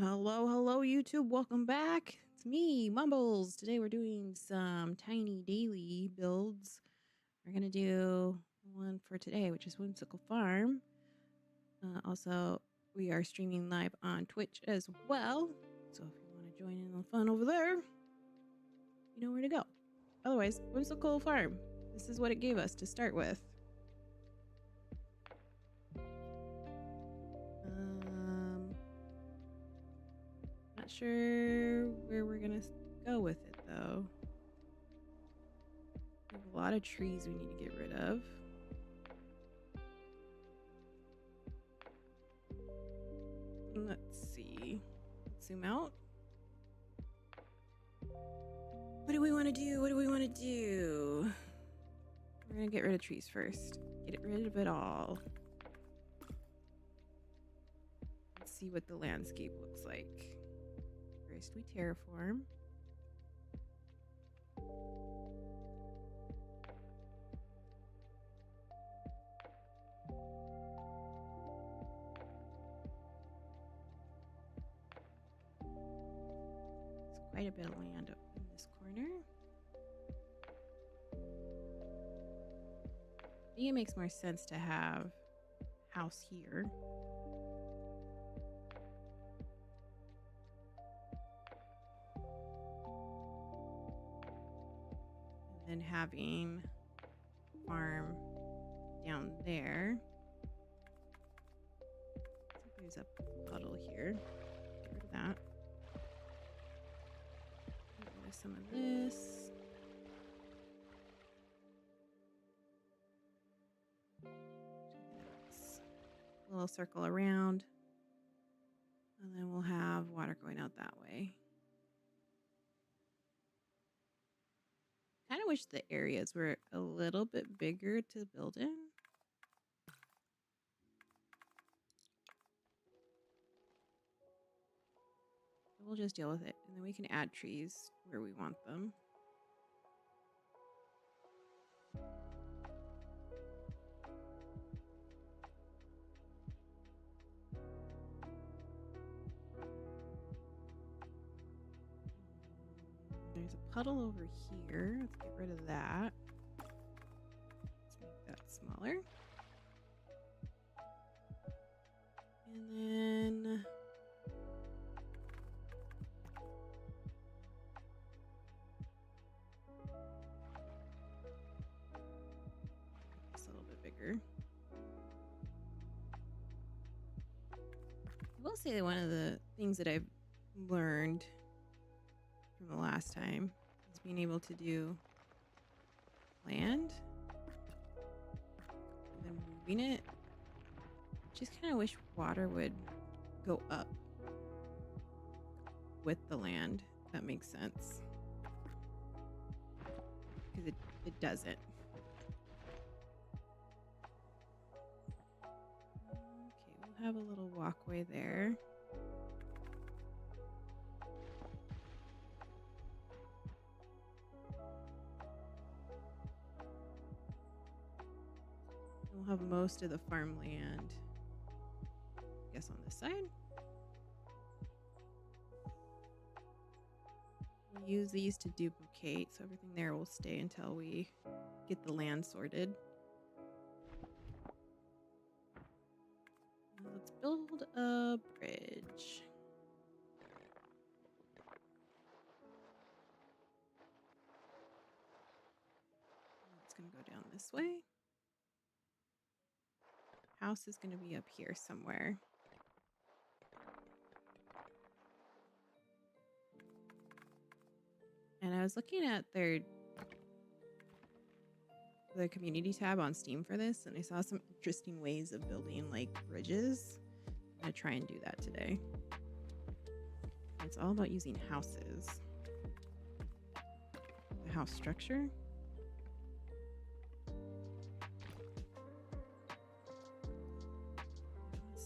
Hello, hello, YouTube. Welcome back. It's me, Mumbles. Today we're doing some tiny daily builds. We're going to do one for today, which is Whimsical Farm. Also, we are streaming live on Twitch as well. So if you want to join in the fun over there, you know where to go. Otherwise, Whimsical Farm. This is what it gave us to start with. Not sure where we're gonna go with it though. We have a lot of trees we need to get rid of. Let's see. Let's zoom out. What do we want to do? What do we want to do? We're gonna get rid of trees first. Get rid of it all. Let's see what the landscape looks like. First, we terraform. There's quite a bit of land up in this corner. I think it makes more sense to have a house here. And having a farm down there. So there's a puddle here. Get rid of that. Get rid of some of this. A little circle around. And then we'll have water going out that way. Kind of wish the areas were a little bit bigger to build in. But we'll just deal with it, and then we can add trees where we want them. There's a puddle over here. Let's get rid of that. Let's make that smaller. And then it's a little bit bigger. I will say that one of the things that I've learned from the last time is being able to do land and then moving it. Just kind of wish water would go up with the land, if that makes sense, because it doesn't. Okay, we'll have a little walkway there. We'll have most of the farmland, I guess, on this side. We'll use these to duplicate, so everything there will stay until we get the land sorted. Now let's build a bridge. It's going to go down this way. House is going to be up here somewhere. And I was looking at the community tab on Steam for this, and I saw some interesting ways of building like bridges. I'm going to try and do that today. It's all about using houses. The house structure.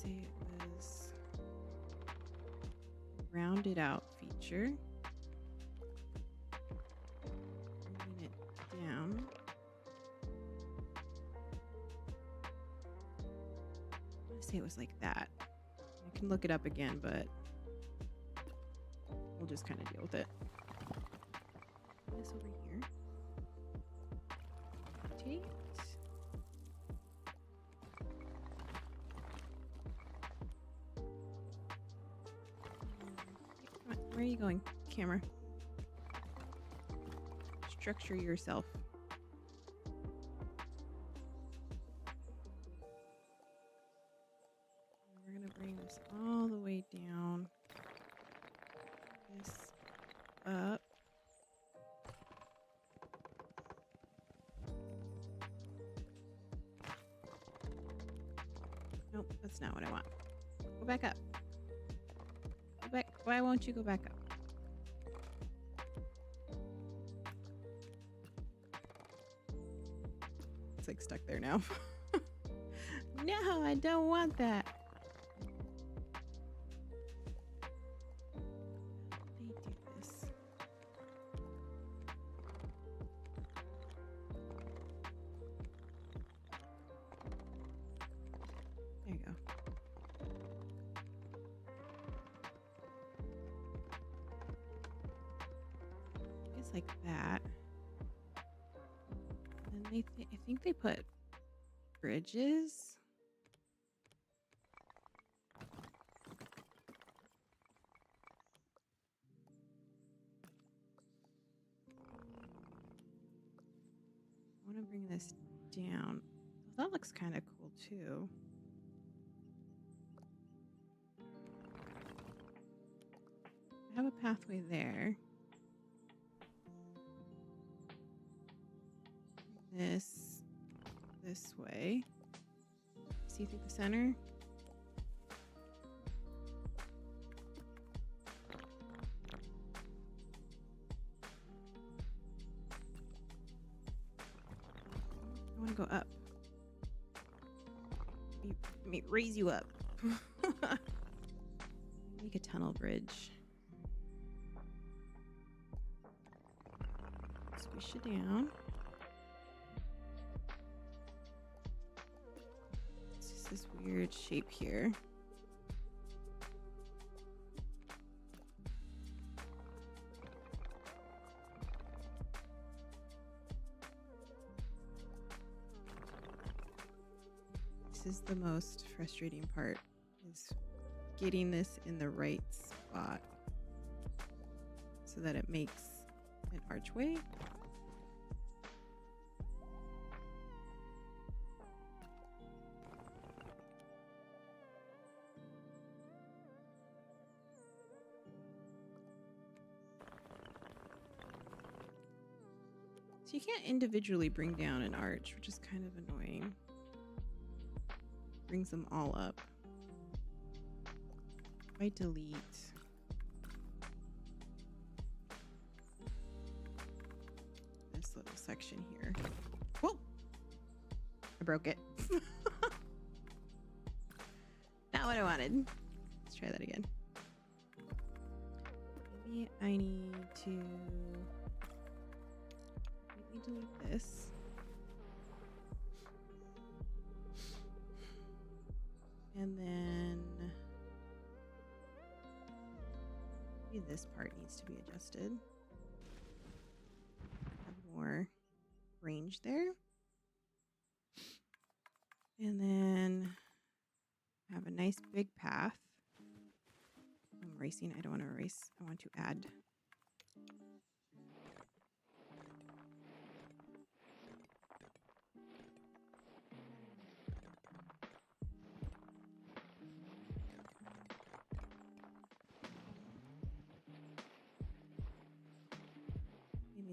It was rounded out feature. Bringing it down. I want to say it was like that. I can look it up again, but we'll just kind of deal with it. This over here. Rotate. Come on, where are you going, camera? Structure yourself. We're gonna bring this all the way down. This up. Nope, that's not what I want. Go back up. Go back. Why won't you go back up? It's like stuck there now. No, I don't want that. They do this. There you go. It's like that. And I think they put bridges. I want to bring this down. That looks kind of cool too. I have a pathway there. This way. See through the center. I want to go up. Let me raise you up. Make a tunnel bridge. Squish it down. It's just this weird shape here. This is the most frustrating part, is getting this in the right spot so that it makes an archway. So you can't individually bring down an arch, which is kind of annoying. Brings them all up. If I delete this little section here. Whoa! I broke it. Not what I wanted. Let's try that again. Maybe I need to delete this. And then maybe this part needs to be adjusted. Have more range there. And then have a nice big path. I'm erasing. I don't want to erase. I want to add.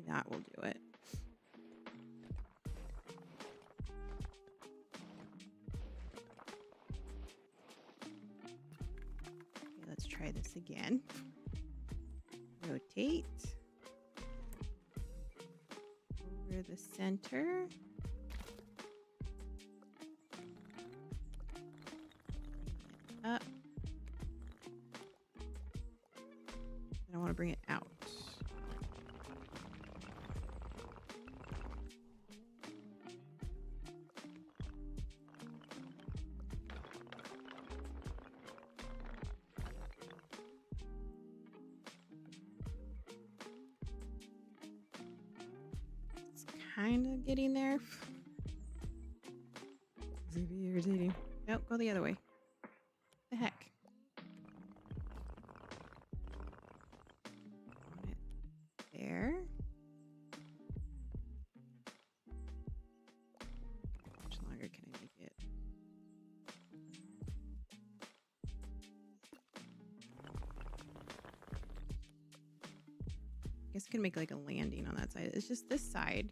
That will do it. Okay, let's try this again. Rotate over the center. Bring it up. And I want to bring it out. kind of getting there. It's irritating. Nope, go the other way. The heck? There. How much longer can I make it? I guess I can make like a landing on that side. It's just this side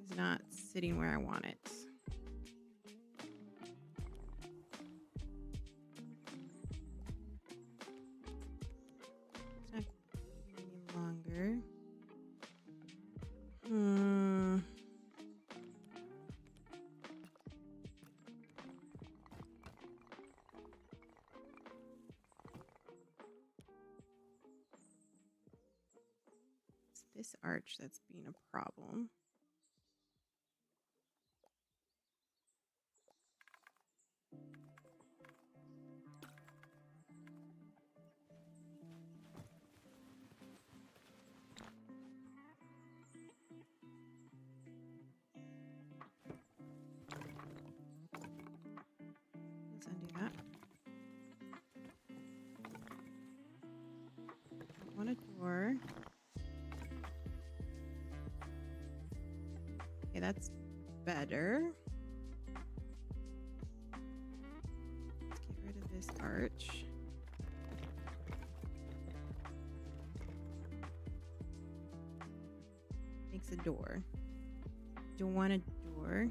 is not sitting where I want it. It's not any longer. It's this arch that's being a problem. Let's undo that. I want a door. Okay, that's better. Let's get rid of this arch. Makes a door. Don't want a door.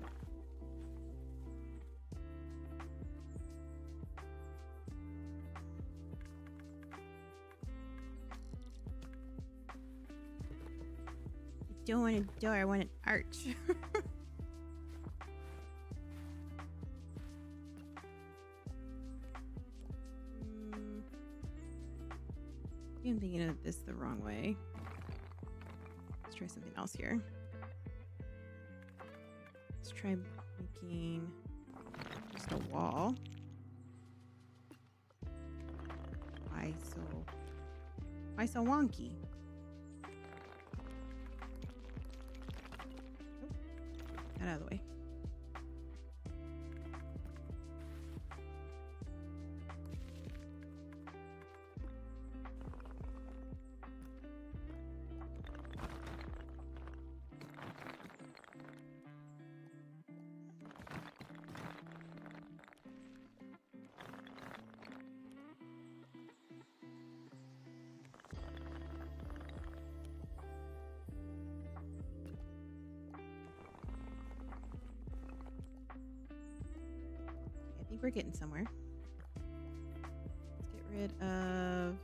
I don't want a door, I want an arch. I'm thinking of this the wrong way. Let's try something else here. Let's try making just a wall. Why so wonky? Get out of the way. I think we're getting somewhere. Let's get rid of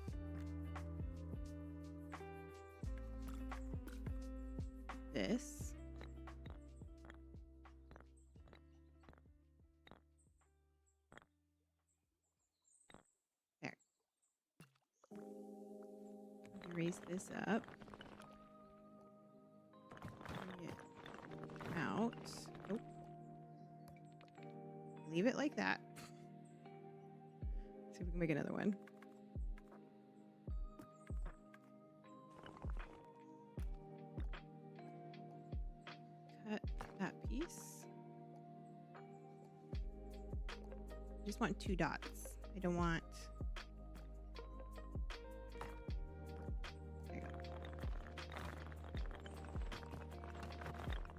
this. There. Erase this up. Bring it out. Nope. Leave it like that. See if we can make another one. Cut that piece. I just want 2 dots. I don't want... There you go.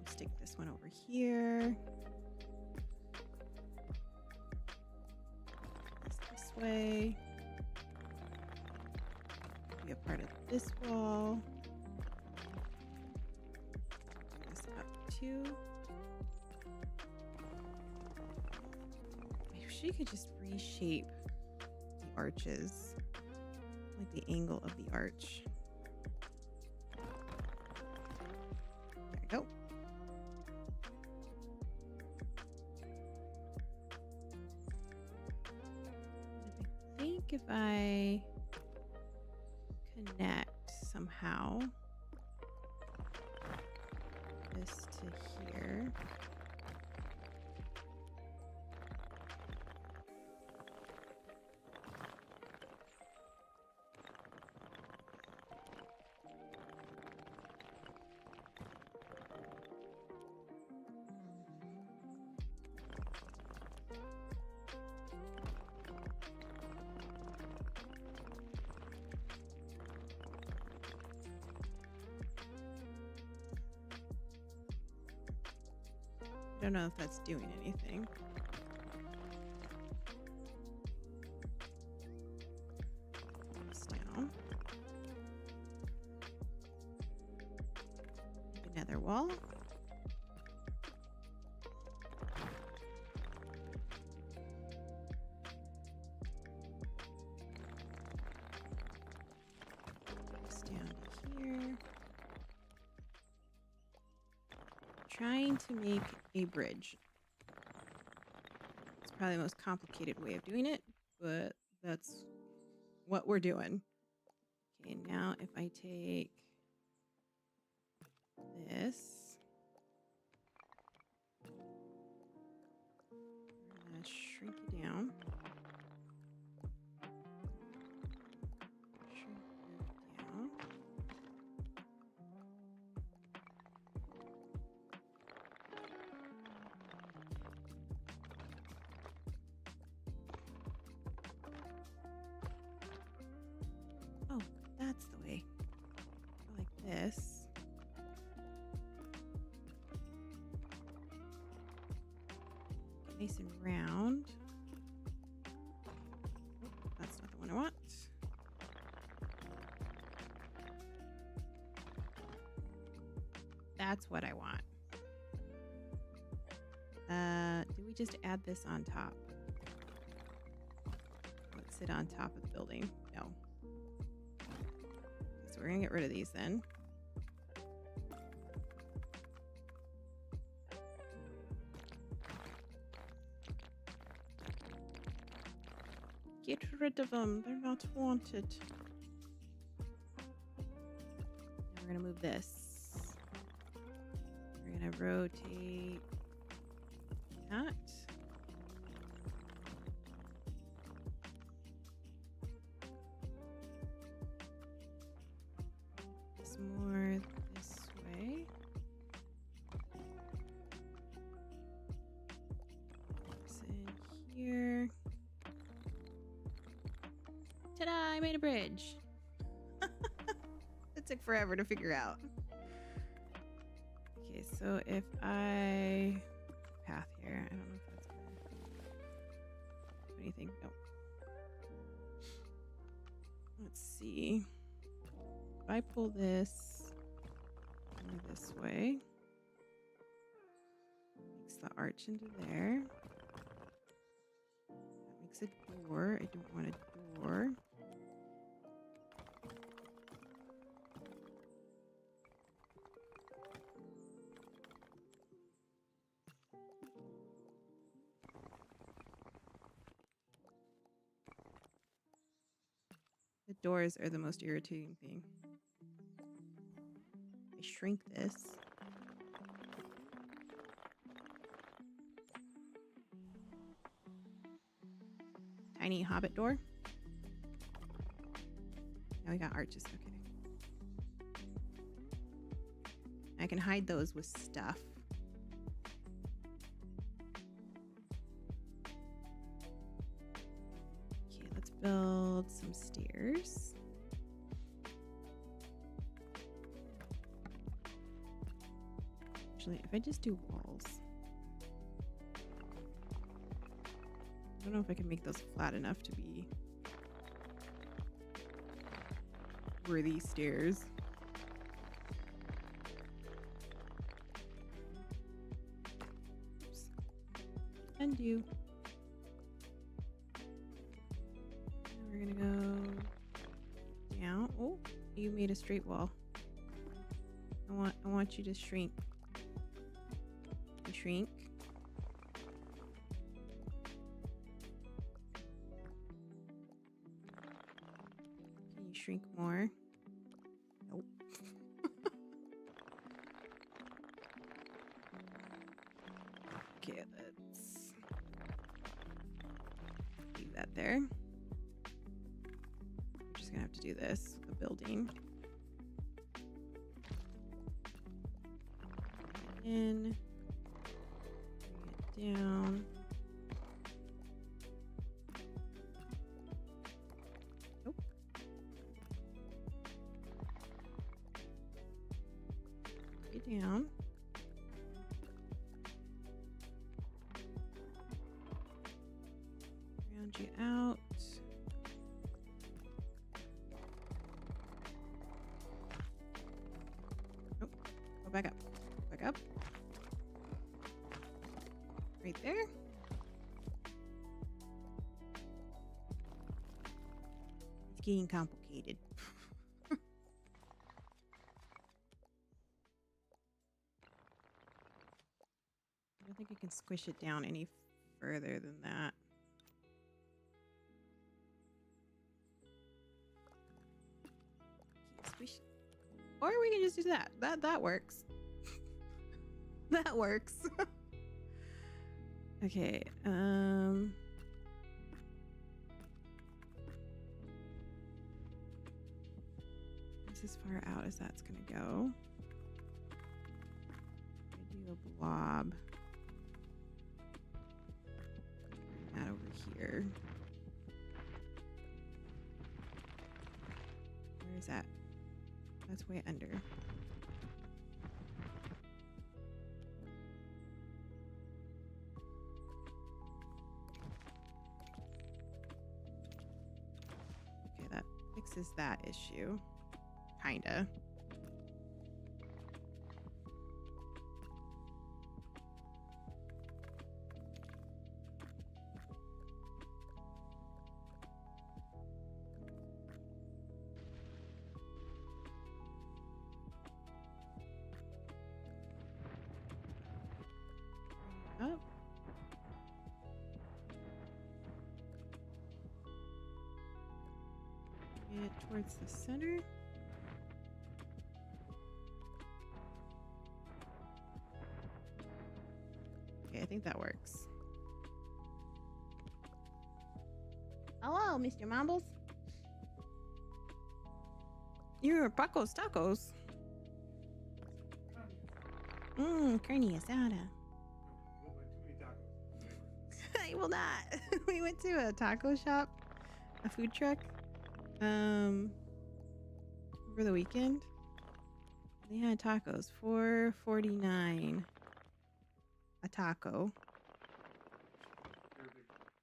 Stick this one over here. This way. Be a part of this wall. This up too. I wish you could just reshape the arches, like the angle of the arch. There we go. I think if I connect somehow this to here. Don't know if that's doing anything. This down. Another wall. This down to here. Trying to make a bridge. It's probably the most complicated way of doing it, but that's what we're doing. Okay, now if I take this, we're gonna shrink it down. Shrink it down. Oh, that's the way. Go like this. Get nice and round. Oh, that's not the one I want. That's what I want. Did we just add this on top? Let's sit on top of the building. No. So we're gonna get rid of these then. Get rid of them. They're not wanted. Now we're gonna move this. We're gonna rotate that. This more this way. This in here. Ta-da! I made a bridge. It took forever to figure out. Okay, so if I path here, I don't know if that's gonna do anything. Nope. Let's see. If I pull this this way, makes the arch into there. That makes a door. I don't want a door. The doors are the most irritating thing. I shrink this. Tiny hobbit door. Now we got arches. Okay. I can hide those with stuff. Okay, let's build some stairs. Actually, if I just do walls, I don't know if I can make those flat enough to be worthy stairs. Oops. Undo. Now we're gonna go down. Oh, you made a straight wall. I want you to shrink. You shrink. Can you shrink more? Nope. Okay, let's leave that there. I'm just gonna have to do this with the building. In, bring it down. Nope. Bring it down. you out. Nope. Go back up. Back up. Right there. It's getting complicated. I don't think I can squish it down any further than that. Squish. Or we can just do that. That works. That works. Okay. That's as far out as that's gonna go. I do a blob. Bring that over here. Where is that? That's way under. Okay, that fixes that issue. Kinda. Up. Get towards the center. Okay, I think that works. Hello, Mr. Mumbles. You're Paco's Tacos. Carne asada. I will not. We went to a taco shop, a food truck, over the weekend. They had tacos, $4.49 a taco.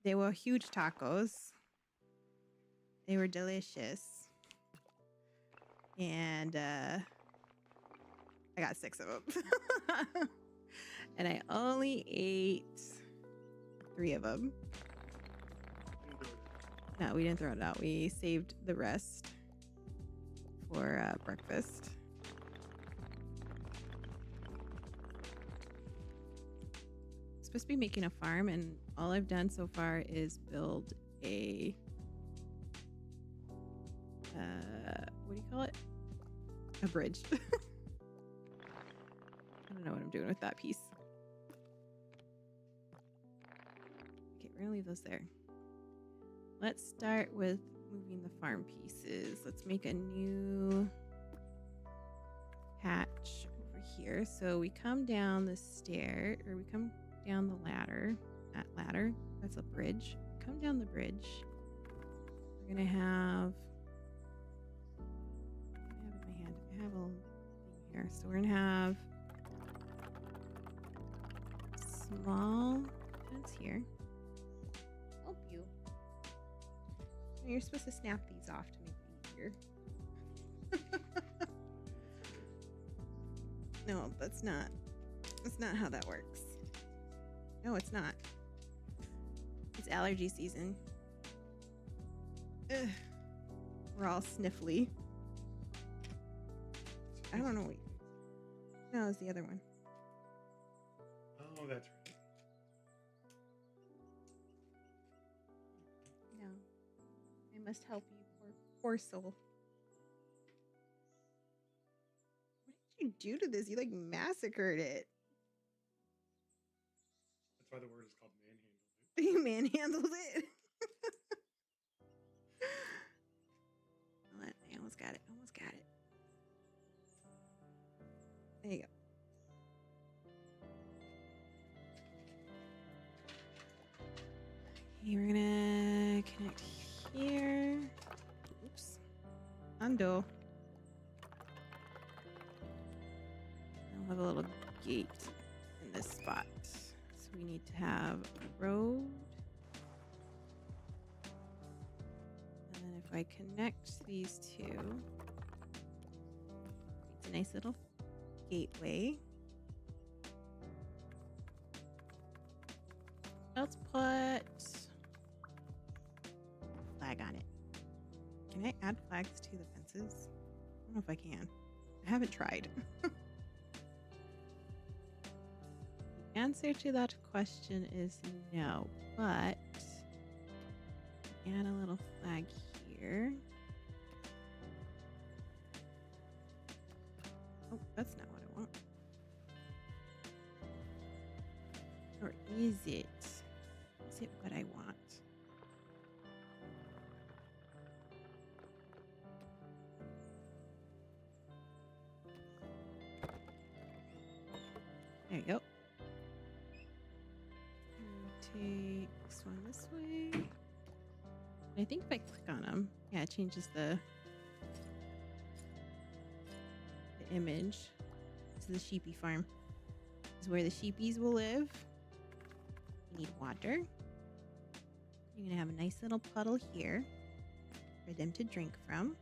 They were huge tacos. They were delicious. And I got 6 of them. And I only ate 3 of them. No, we didn't throw it out. We saved the rest for breakfast. I'm supposed to be making a farm, and all I've done so far is build a what do you call it? A bridge. I don't know what I'm doing with that piece. Okay, we're gonna leave those there. Let's start with moving the farm pieces. Let's make a new hatch over here. So we come down the stair, or we come down the ladder. That ladder, that's a bridge. Come down the bridge. We're gonna have, I have it in my hand. I have a little thing here. So we're gonna have small fence here. Help you. And you're supposed to snap these off to make it easier. No, that's not how that works. No, it's not. It's allergy season. Ugh. We're all sniffly. I don't know. Wait. No, it's the other one. Oh, that's right. No. I must help you, poor soul. What did you do to this? You like massacred it. That's why the word is called manhandled. You manhandled it. I almost got it. Almost got it. There you go. Okay, we're gonna connect here. Oops. Undo. I'll have a little gate in this spot. So we need to have a road So I connect these two. It's a nice little gateway. Let's put a flag on it. Can I add flags to the fences? I don't know if I can. I haven't tried. The answer to that question is no, but add a little flag here. Oh, that's not what I want. Or is it? Is it what I want? There you go. Take this one this way. I think if I click on them, yeah, it changes the image. This is the sheepy farm. This is where the sheepies will live. You need water. You're going to have a nice little puddle here for them to drink from.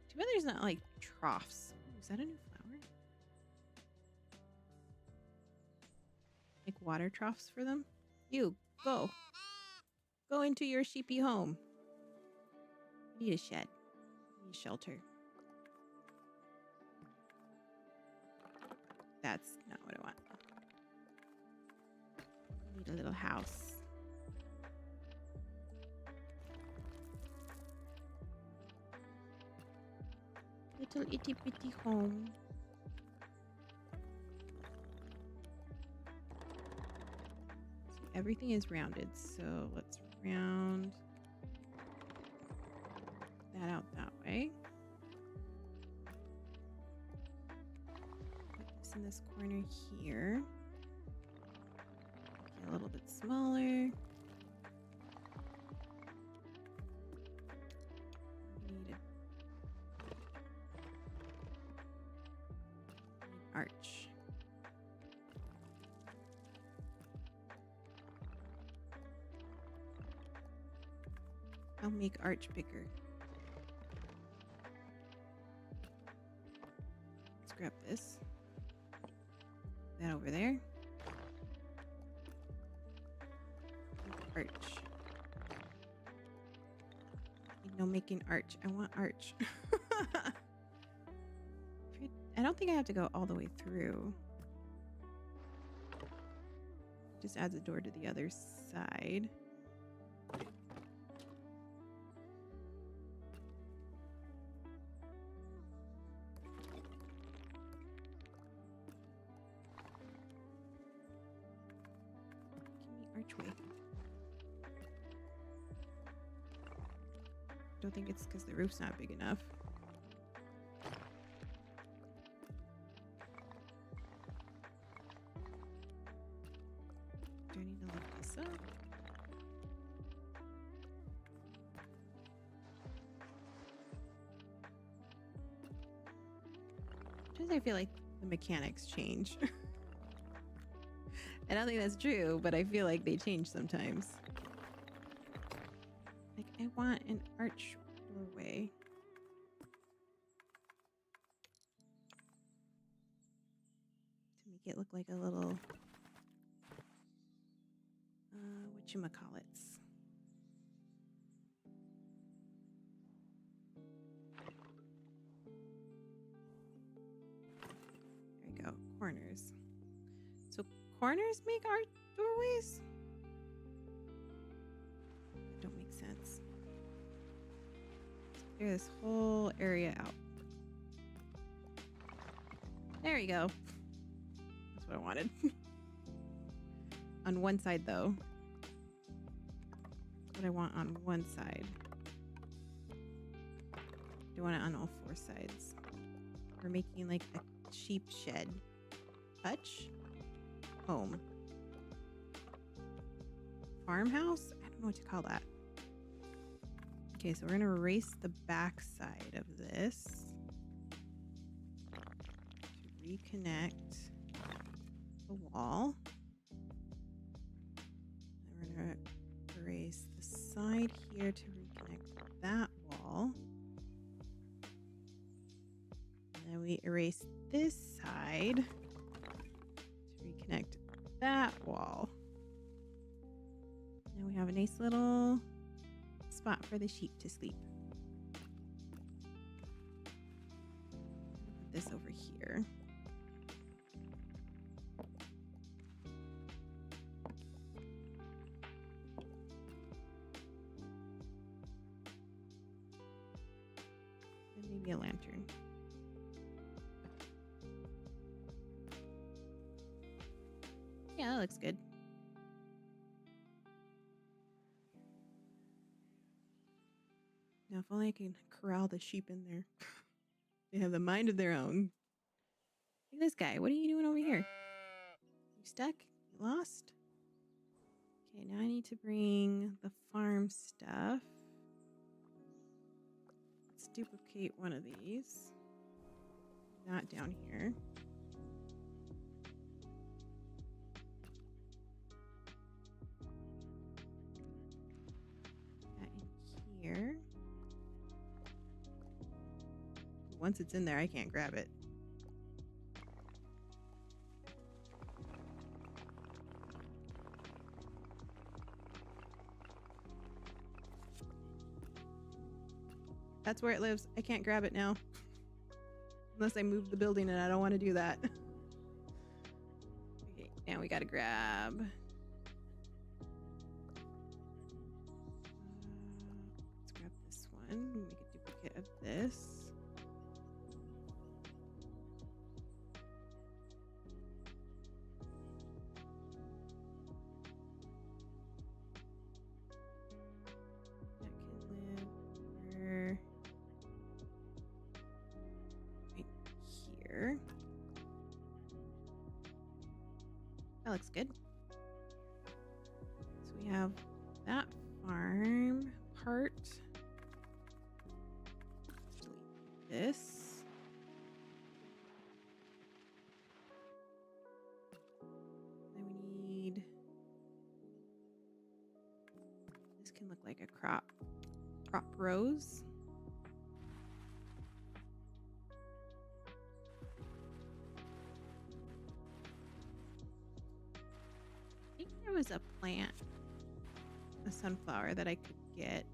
Too bad there's not like troughs. Ooh, is that a new flower? Like water troughs for them? You, go. Go into your sheepy home. You need a shed. You need shelter. That's not what I want. You need a little house. Little itty bitty home. See, everything is rounded, so let's round that out that way. Put this in this corner here. Make it a little bit smaller. Arch. I'll make arch bigger. Let's grab this. That over there. Arch. No making arch. I want arch. I don't think I have to go all the way through. Just adds a door to the other side. Give me archway. Don't think it's because the roof's not big enough. Do I need to lift this up? Sometimes I feel like the mechanics change. I don't think that's true, but I feel like they change sometimes. Like, I want an arch doorway. To make it look like a little... whatchamacallits. There we go. Corners. So corners make art doorways? That don't make sense. Clear this whole area out. There you go. That's what I wanted. On one side, though. What I want on one side. I want it on all four sides. We're making like a sheep shed. Hutch? Home. Farmhouse? I don't know what to call that. Okay, so we're going to erase the back side of this to reconnect the wall. And we're going to erase the side here to reconnect erase this side to reconnect that wall. Now we have a nice little spot for the sheep to sleep. Put this over here. And maybe a lantern. Yeah, that looks good. Now, if only I can corral the sheep in there. They have the mind of their own. Look at this guy. What are you doing over here? You stuck? You lost? Okay, now I need to bring the farm stuff. Let's duplicate one of these. Not down here. That in here. Once it's in there, I can't grab it. That's where it lives. I can't grab it now. Unless I move the building, and I don't want to do that. Okay, now we gotta grab... let's grab this one. Make a duplicate of this. That can live over right here. That looks good. So we have that farm part. Delete this. Then we need... this can look like a crop rows. I think there was a plant, a sunflower that I could get.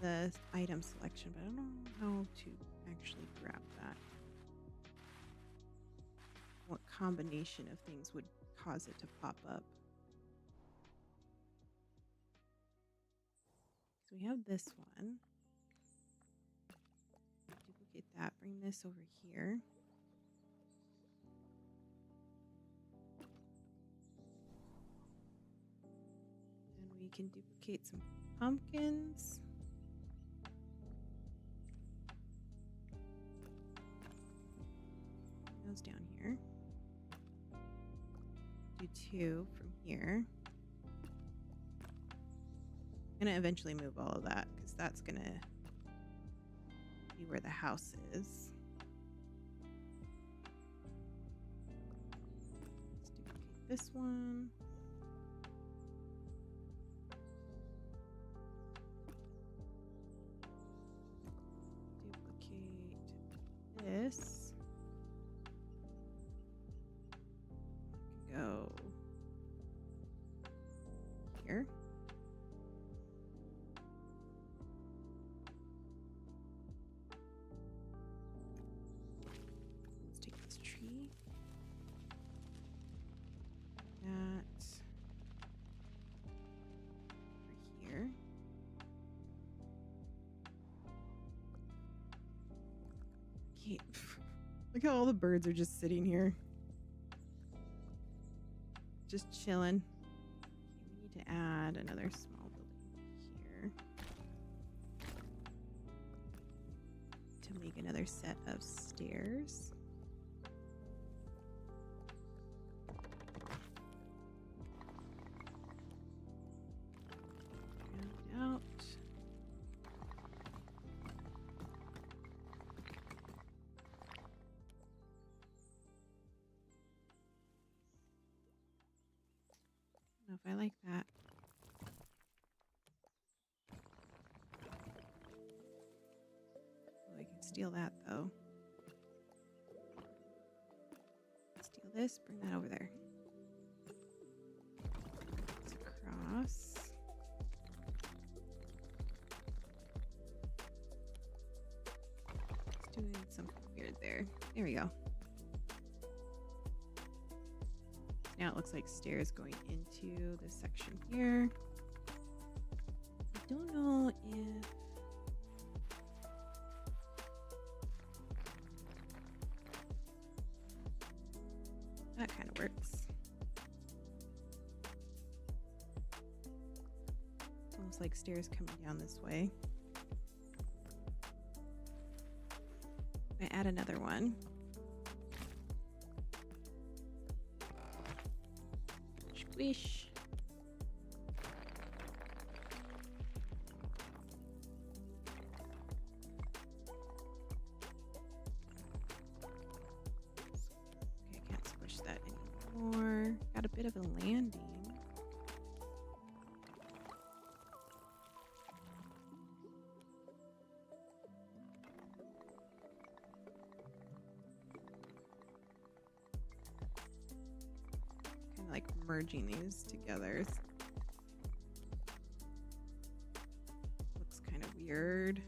The item selection, but I don't know how to actually grab that. What combination of things would cause it to pop up? So we have this one. Duplicate that, bring this over here. And we can duplicate some pumpkins. Those down here. Do two from here. I'm gonna eventually move all of that because that's gonna be where the house is. Let's duplicate this one. Duplicate this. Go here. Let's take this tree. That over here. Okay. Look how all the birds are just sitting here. Just chilling. Okay, we need to add another small building here to make another set of stairs. Round out. If I like that. steal that though. Steal this, bring that over there. It's across. It's doing something weird there. There we go. Now it looks like stairs going into this section here. I don't know if that kind of works. It's almost like stairs coming down this way. I add another one. Squish. Okay, I can't squish that anymore. Got a bit of a landing. Kind of like merging these together. Looks kind of weird.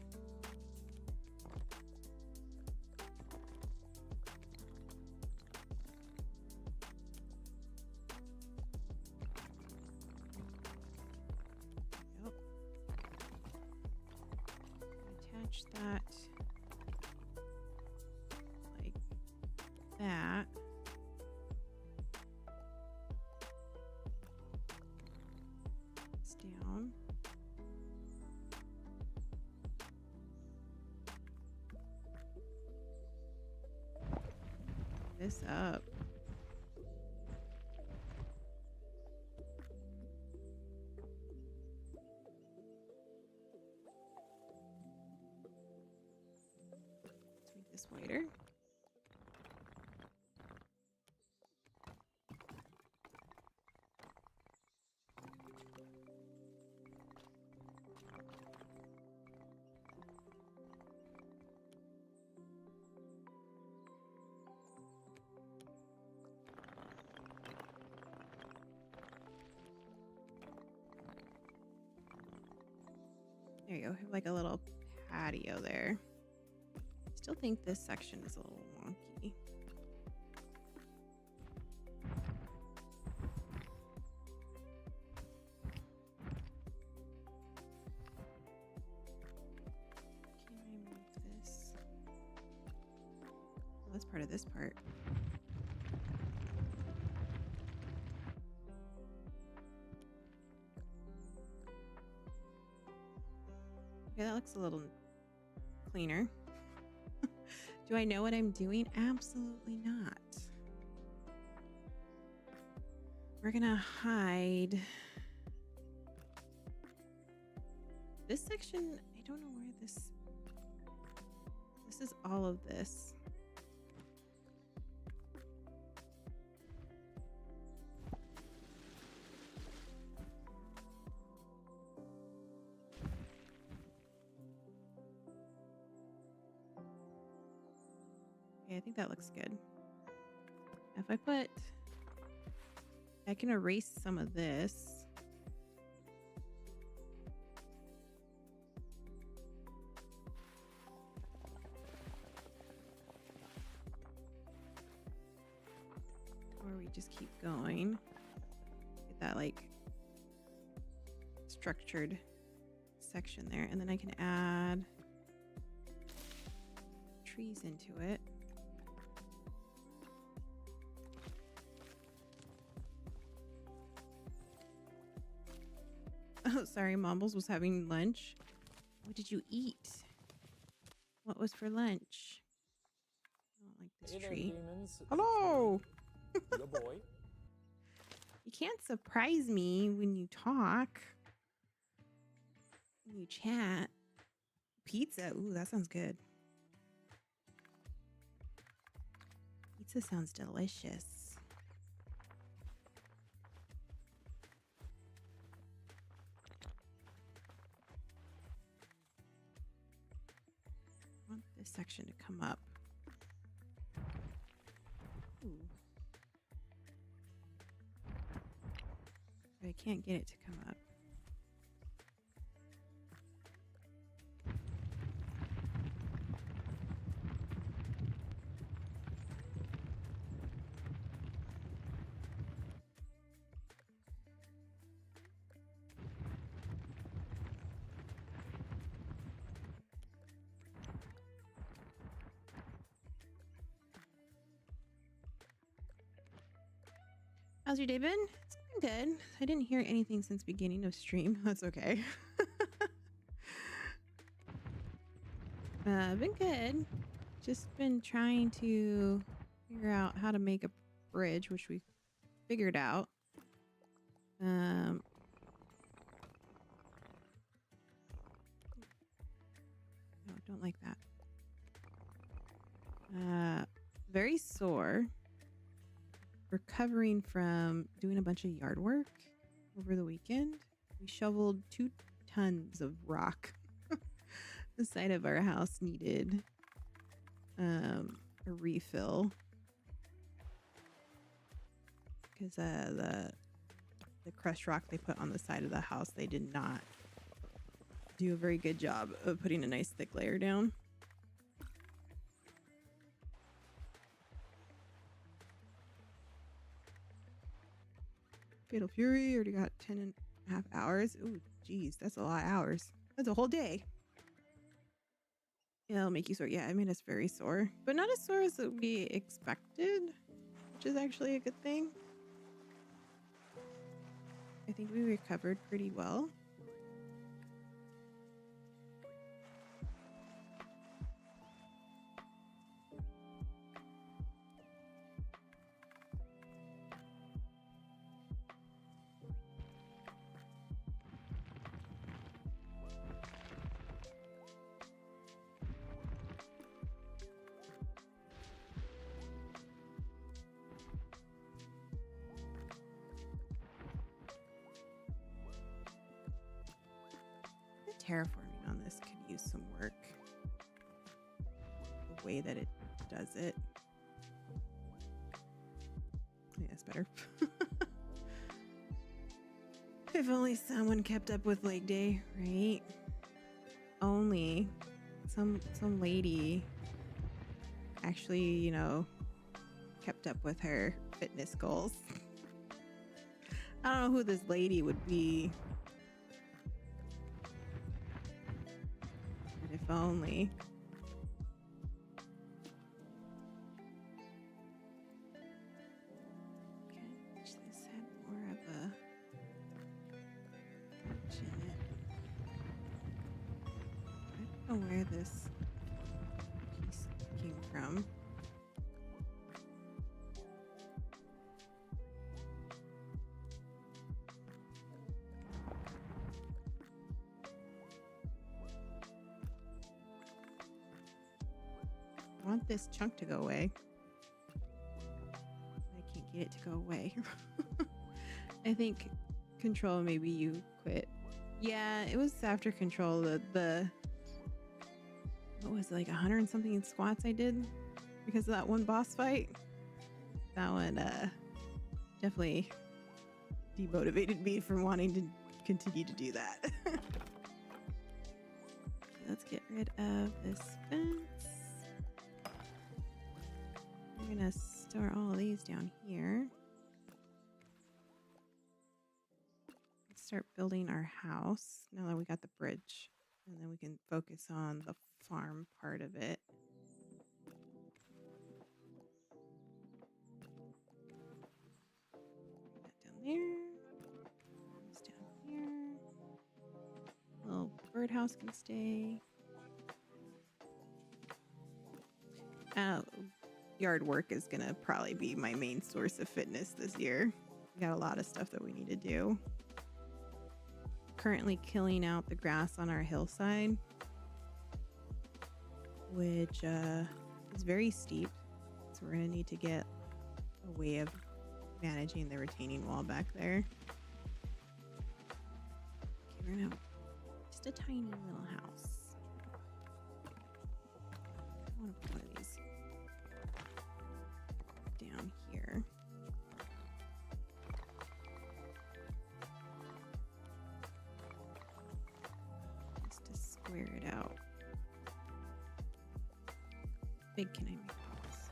Yep. Attach that like that. It's down. This up. Let's make this wider. There you go. Have like a little patio there. Still think this section is a little wonky. Can I move this? Well, that's part of this part. Okay, that looks a little cleaner. Do I know what I'm doing? Absolutely not. We're gonna hide this section. I don't know where this is all of this. Okay, I think that looks good. If I can erase some of this. Or we just keep going. Get that like structured section there. And then I can add trees into it. Oh, sorry, Mumbles was having lunch. What did you eat? What was for lunch? I don't like this Hey there, tree. demons. Hello! Your boy. You can't surprise me when you talk. When you chat. Pizza. Ooh, that sounds good. Pizza sounds delicious. I want this section to come up. Ooh. But I can't get it to come up. How's your day been? It's been good. I didn't hear anything since beginning of stream. That's okay. Been good. Just been trying to figure out how to make a bridge, which we figured out. No, don't like that. Very sore. Recovering from doing a bunch of yard work over the weekend. We shoveled 2 tons of rock. The side of our house needed a refill because the crushed rock they put on the side of the house, they did not do a very good job of putting a nice thick layer down. Fatal Fury already got 10.5 hours. Ooh, geez, that's a lot of hours. That's a whole day. It'll make you sore. Yeah, I mean, it's very sore, but not as sore as we expected, which is actually a good thing. I think we recovered pretty well. Terraforming on this could use some work. The way that it does it. Yeah, that's better. If only someone kept up with leg day, right? Only some lady actually, you know, kept up with her fitness goals. I don't know who this lady would be. If only. Okay, wish this had more of a punch in it. I don't know where this piece came from. I want this chunk to go away. I can't get it to go away. I think control, maybe you quit. Yeah, it was after control. The what was it, like 100 and something squats I did because of that one boss fight. That one definitely demotivated me from wanting to continue to do that. Okay, let's get rid of this fence. I'm gonna store all of these down here. Let's start building our house now that we got the bridge, and then we can focus on the farm part of it. Bring that down there. This down here. Little birdhouse can stay. Yard work is gonna probably be my main source of fitness this year. We got a lot of stuff that we need to do. Currently killing out the grass on our hillside, which is very steep, so we're gonna need to get a way of managing the retaining wall back there. Okay, we're gonna have just a tiny little house. I want to put one of these down here. Just to square it out. Big can I make this?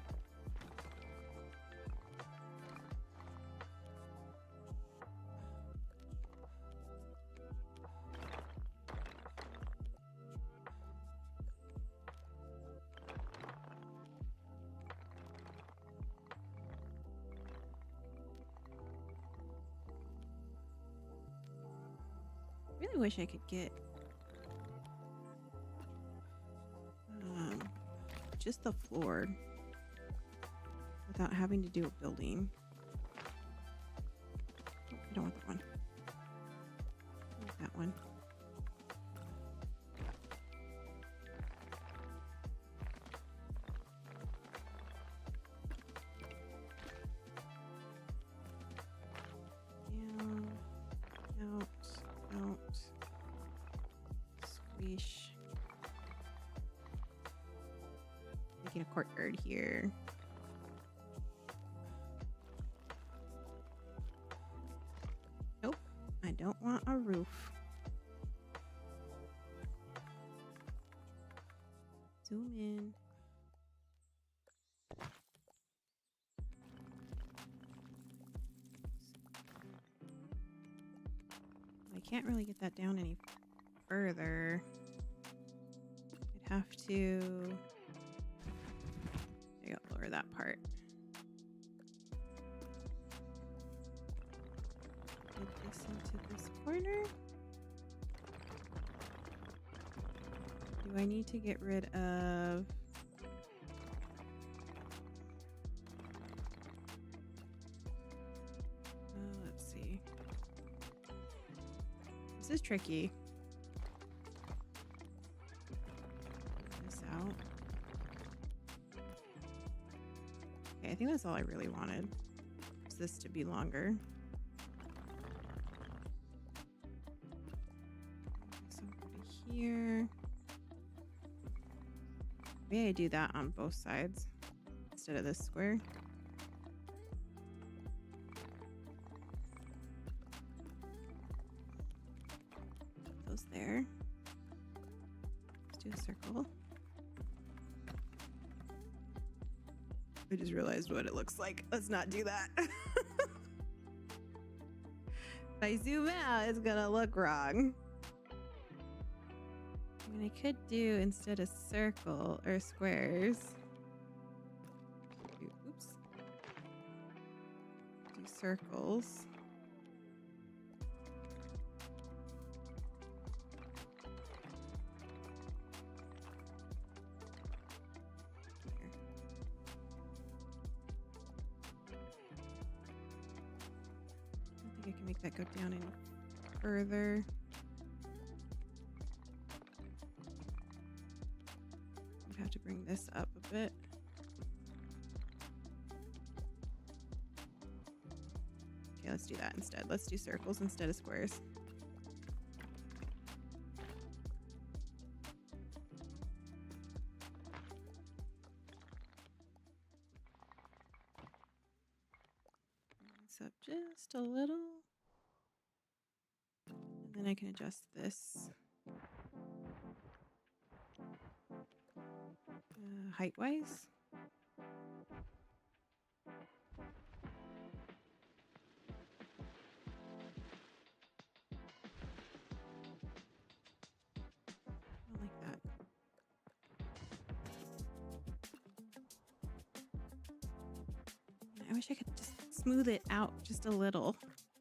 Really wish I could get just the floor without having to do a building. Oh, I don't want that one. I want that one. Down, out, squish. Making a courtyard here. Nope, I don't want a roof. Zoom in. I can't really get that down any further. I'd have to... There you go, lower that part. Put this into this corner. Do I need to get rid of... let's see. This is tricky. Put this out. Okay, I think that's all I really wanted. Is this to be longer. So over to here. Maybe I do that on both sides instead of this square. Put those there. Let's do a circle. I just realized what it looks like. Let's not do that. If I zoom out, it's gonna look wrong. I mean, I could do instead of circle or squares. Oops. Do circles. Here. I don't think I can make that go down any further. Have to bring this up a bit. Okay, let's do that instead. Let's do circles instead of squares. Bring this up just a little. And then I can adjust this. Height-wise. I like that. I wish I could just smooth it out just a little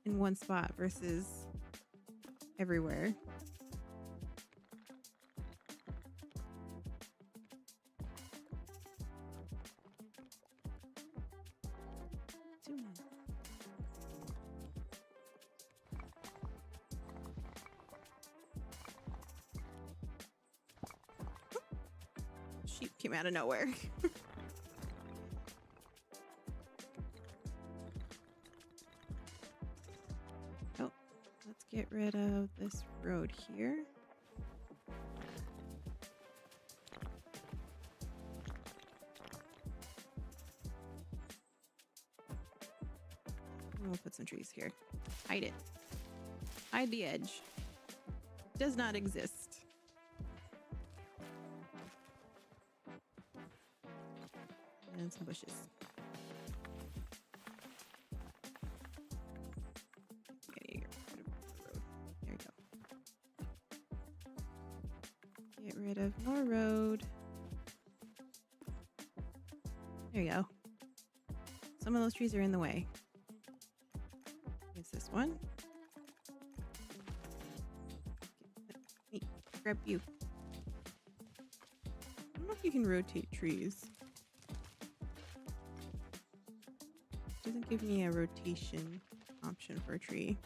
in one spot versus everywhere. Sheep came out of nowhere. Oh, let's get rid of this road here. And we'll put some trees here. Hide it. Hide the edge. Does not exist. And some bushes. Okay, get rid of the road. There you go. Get rid of more road. There you go. Some of those trees are in the way. It's this one. Hey, grab you. I don't know if you can rotate trees. It doesn't give me a rotation option for a tree.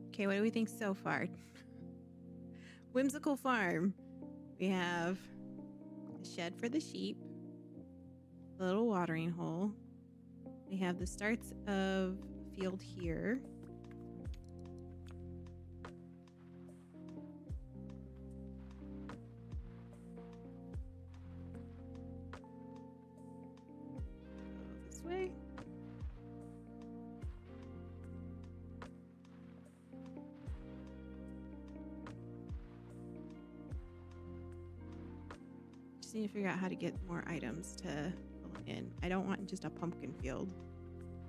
Okay, what do we think so far? Whimsical farm. We have a shed for the sheep, a little watering hole. We have the starts of field here. Go this way. Just need to figure out how to get more items to fill in. I don't want just a pumpkin field.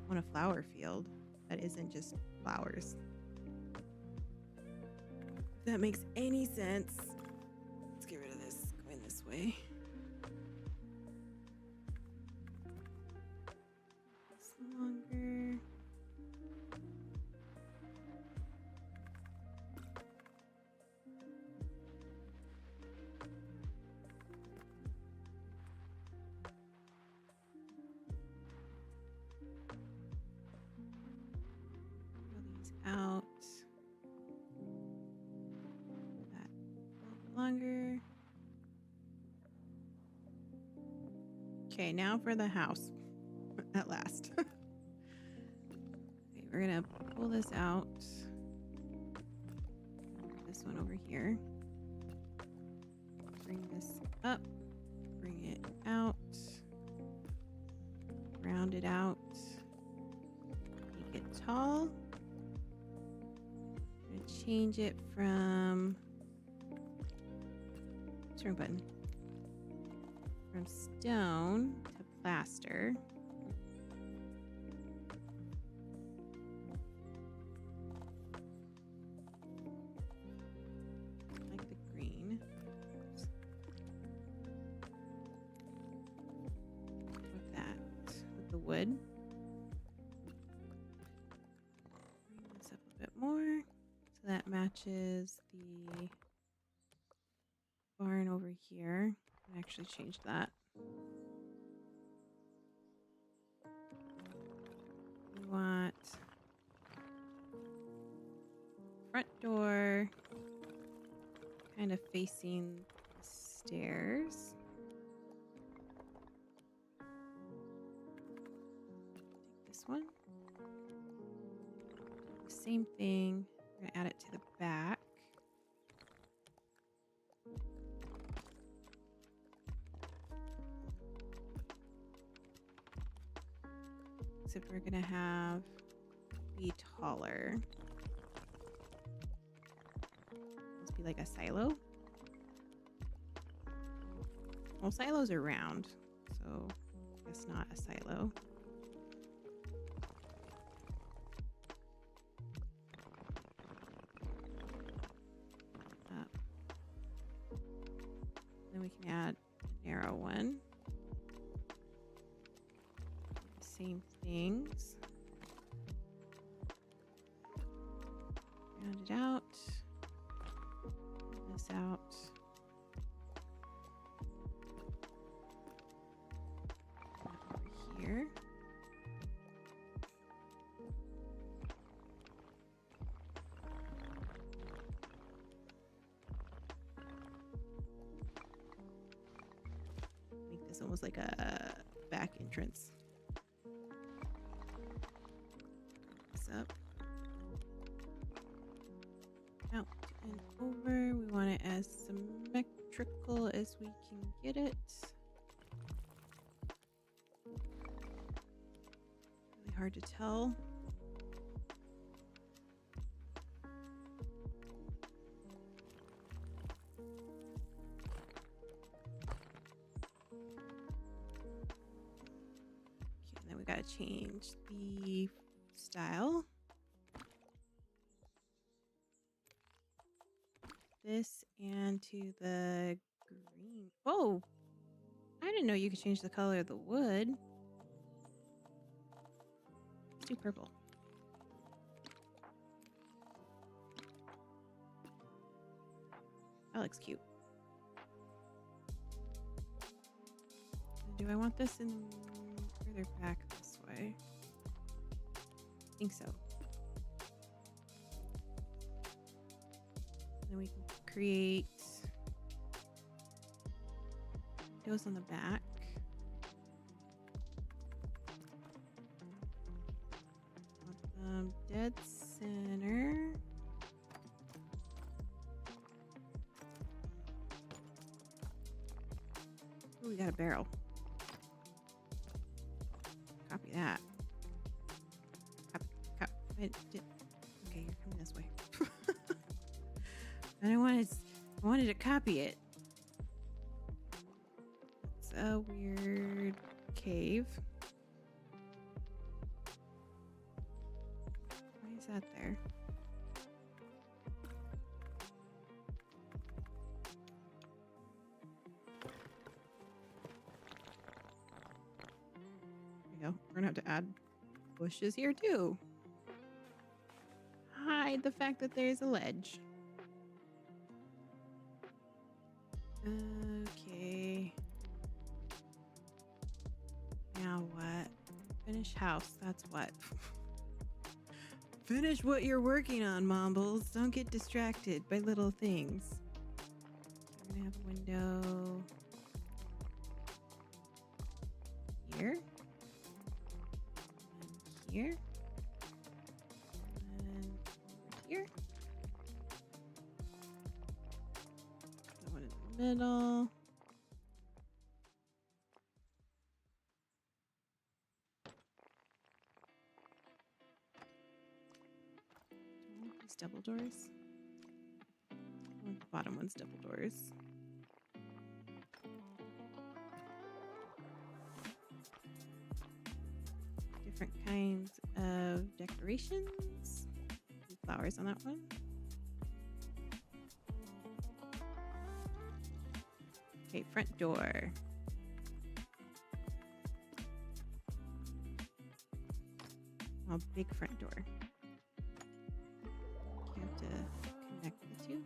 I want a flower field that isn't just flowers. If that makes any sense. Let's get rid of this. Going this way. It's longer. Out that a little bit longer. Okay, now for the house. At last. Okay, we're gonna pull this out. This one over here. Bring this up. Bring it out. Round it out. Make it tall. Change it from turn button from stone to plaster. Like the green. With that, with the wood. Bring this up a bit more. So that matches the barn over here. I actually changed that. We want front door kind of facing the stairs. Take this one. Same thing. We're going to add it to the back. Except we're going to have be taller. Must be like a silo. Well, silos are round, so I guess not a silo. Then we can add a narrow one. Same things. Round it out. Pull this out. Over here. Make this almost like a back entrance. up. Out and over. We want it as symmetrical as we can get it. Really hard to tell. Okay, and then we gotta change the style. This and to the green. Oh, I didn't know you could change the color of the wood. Let's do purple. That looks cute. Do I want this in further back this way? I think so. Then we can create windows on the back. Dead center. Oh, we got a barrel. Copy that. Copy. Okay, you're coming this way. I wanted to copy it. It's a weird cave. Why is that there? There we go. We're gonna have to add bushes here too. Hide the fact that there's a ledge. Okay. Now what? Finish house. That's what. Finish what you're working on, Mombles. Don't get distracted by little things. We're gonna have a window here. And here. And here. One in the middle. These double doors. The bottom one's double doors. Different kinds of decorations. Flowers on that one. Okay, front door. Oh, big front door. You have to connect the two.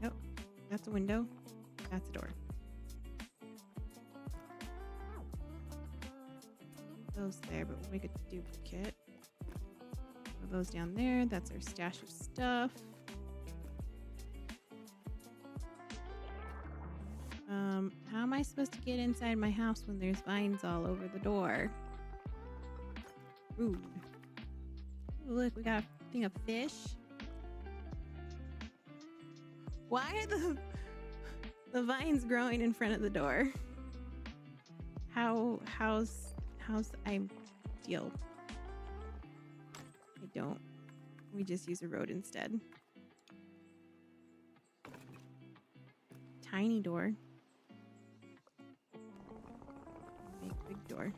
Nope, that's a window. That's a door. Those there, but we'll make a duplicate. Put those down there. That's our stash of stuff. How am I supposed to get inside my house when there's vines all over the door? Rude. Ooh, look, we got a thing of fish. Why are the vines growing in front of the door? How's I deal? I don't. We just use a road instead. Tiny door. Big door.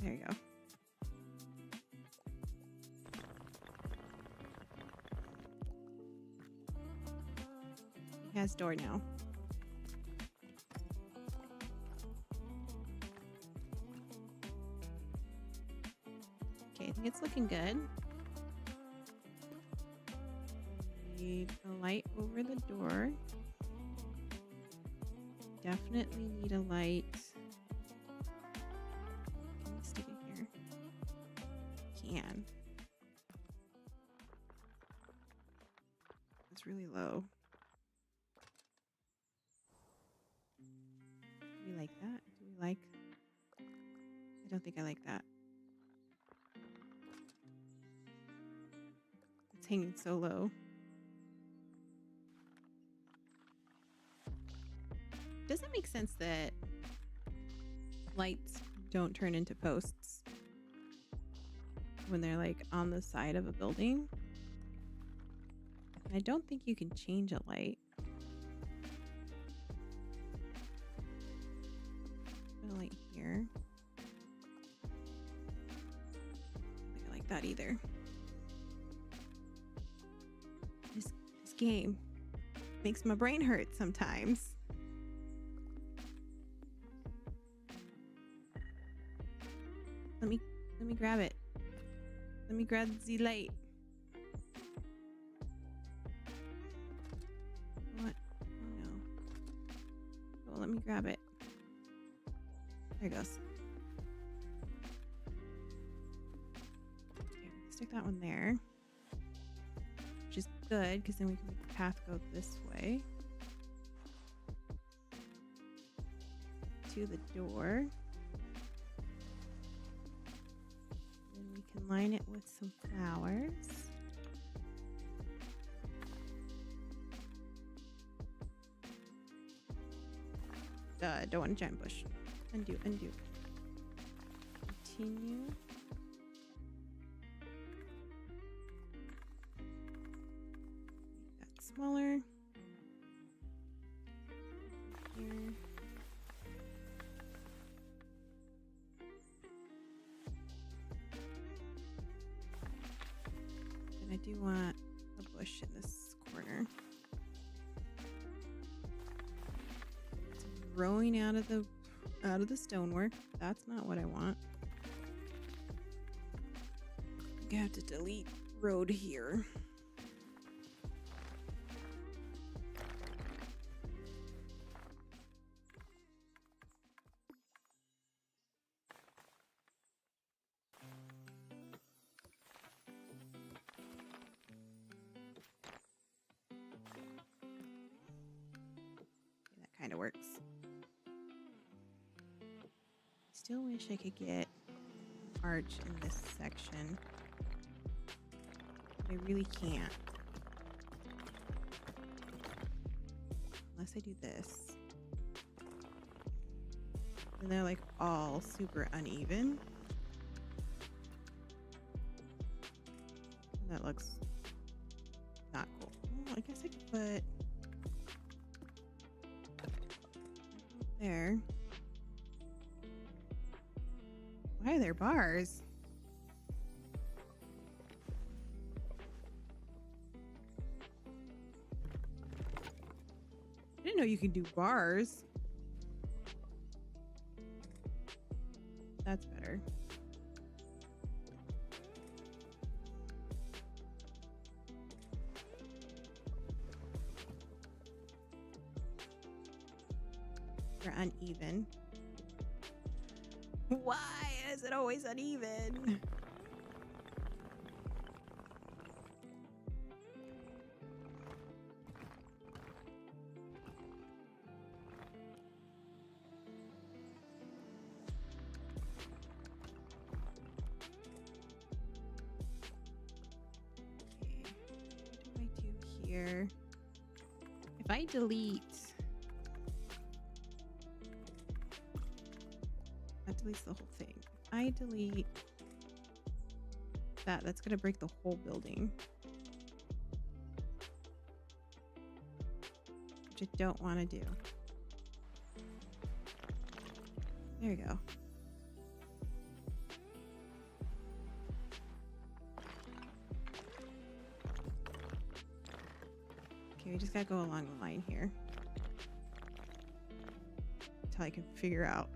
There you go. He has door now. Okay, I think it's looking good. Need a light over the door. Definitely need a light. Can we stick it here? Can. It's really low. We like that? Do we like? I don't think I like that. It's hanging so low. Does it make sense that lights don't turn into posts when they're like on the side of a building? I don't think you can change a light. Put a light here. I don't think I like that either. This game makes my brain hurt sometimes. Let me grab it. Let me grab the light. What? Oh no. Oh, let me grab it. There it goes. Okay, stick that one there. Which is good because then we can make the path go this way. To the door. Then we can line it with some flowers. Don't want a giant bush. Undo. Continue. Make that smaller. Here. And I do want a bush in this corner. It's growing out of the stonework. That's not what I want. I think I have to delete road here. Okay, that kind of works. Still wish I could get arch in this section. But I really can't. Unless I do this. And they're like all super uneven. And that looks not cool. Oh, I guess I could put there. Why are there bars? I didn't know you could do bars. That's better. They're uneven. Why is it always uneven? Okay, what do I do here? If I delete... That deletes the whole thing. If I delete that, that's going to break the whole building. Which I don't want to do. There you go. Okay, we just got to go along the line here. Until I can figure out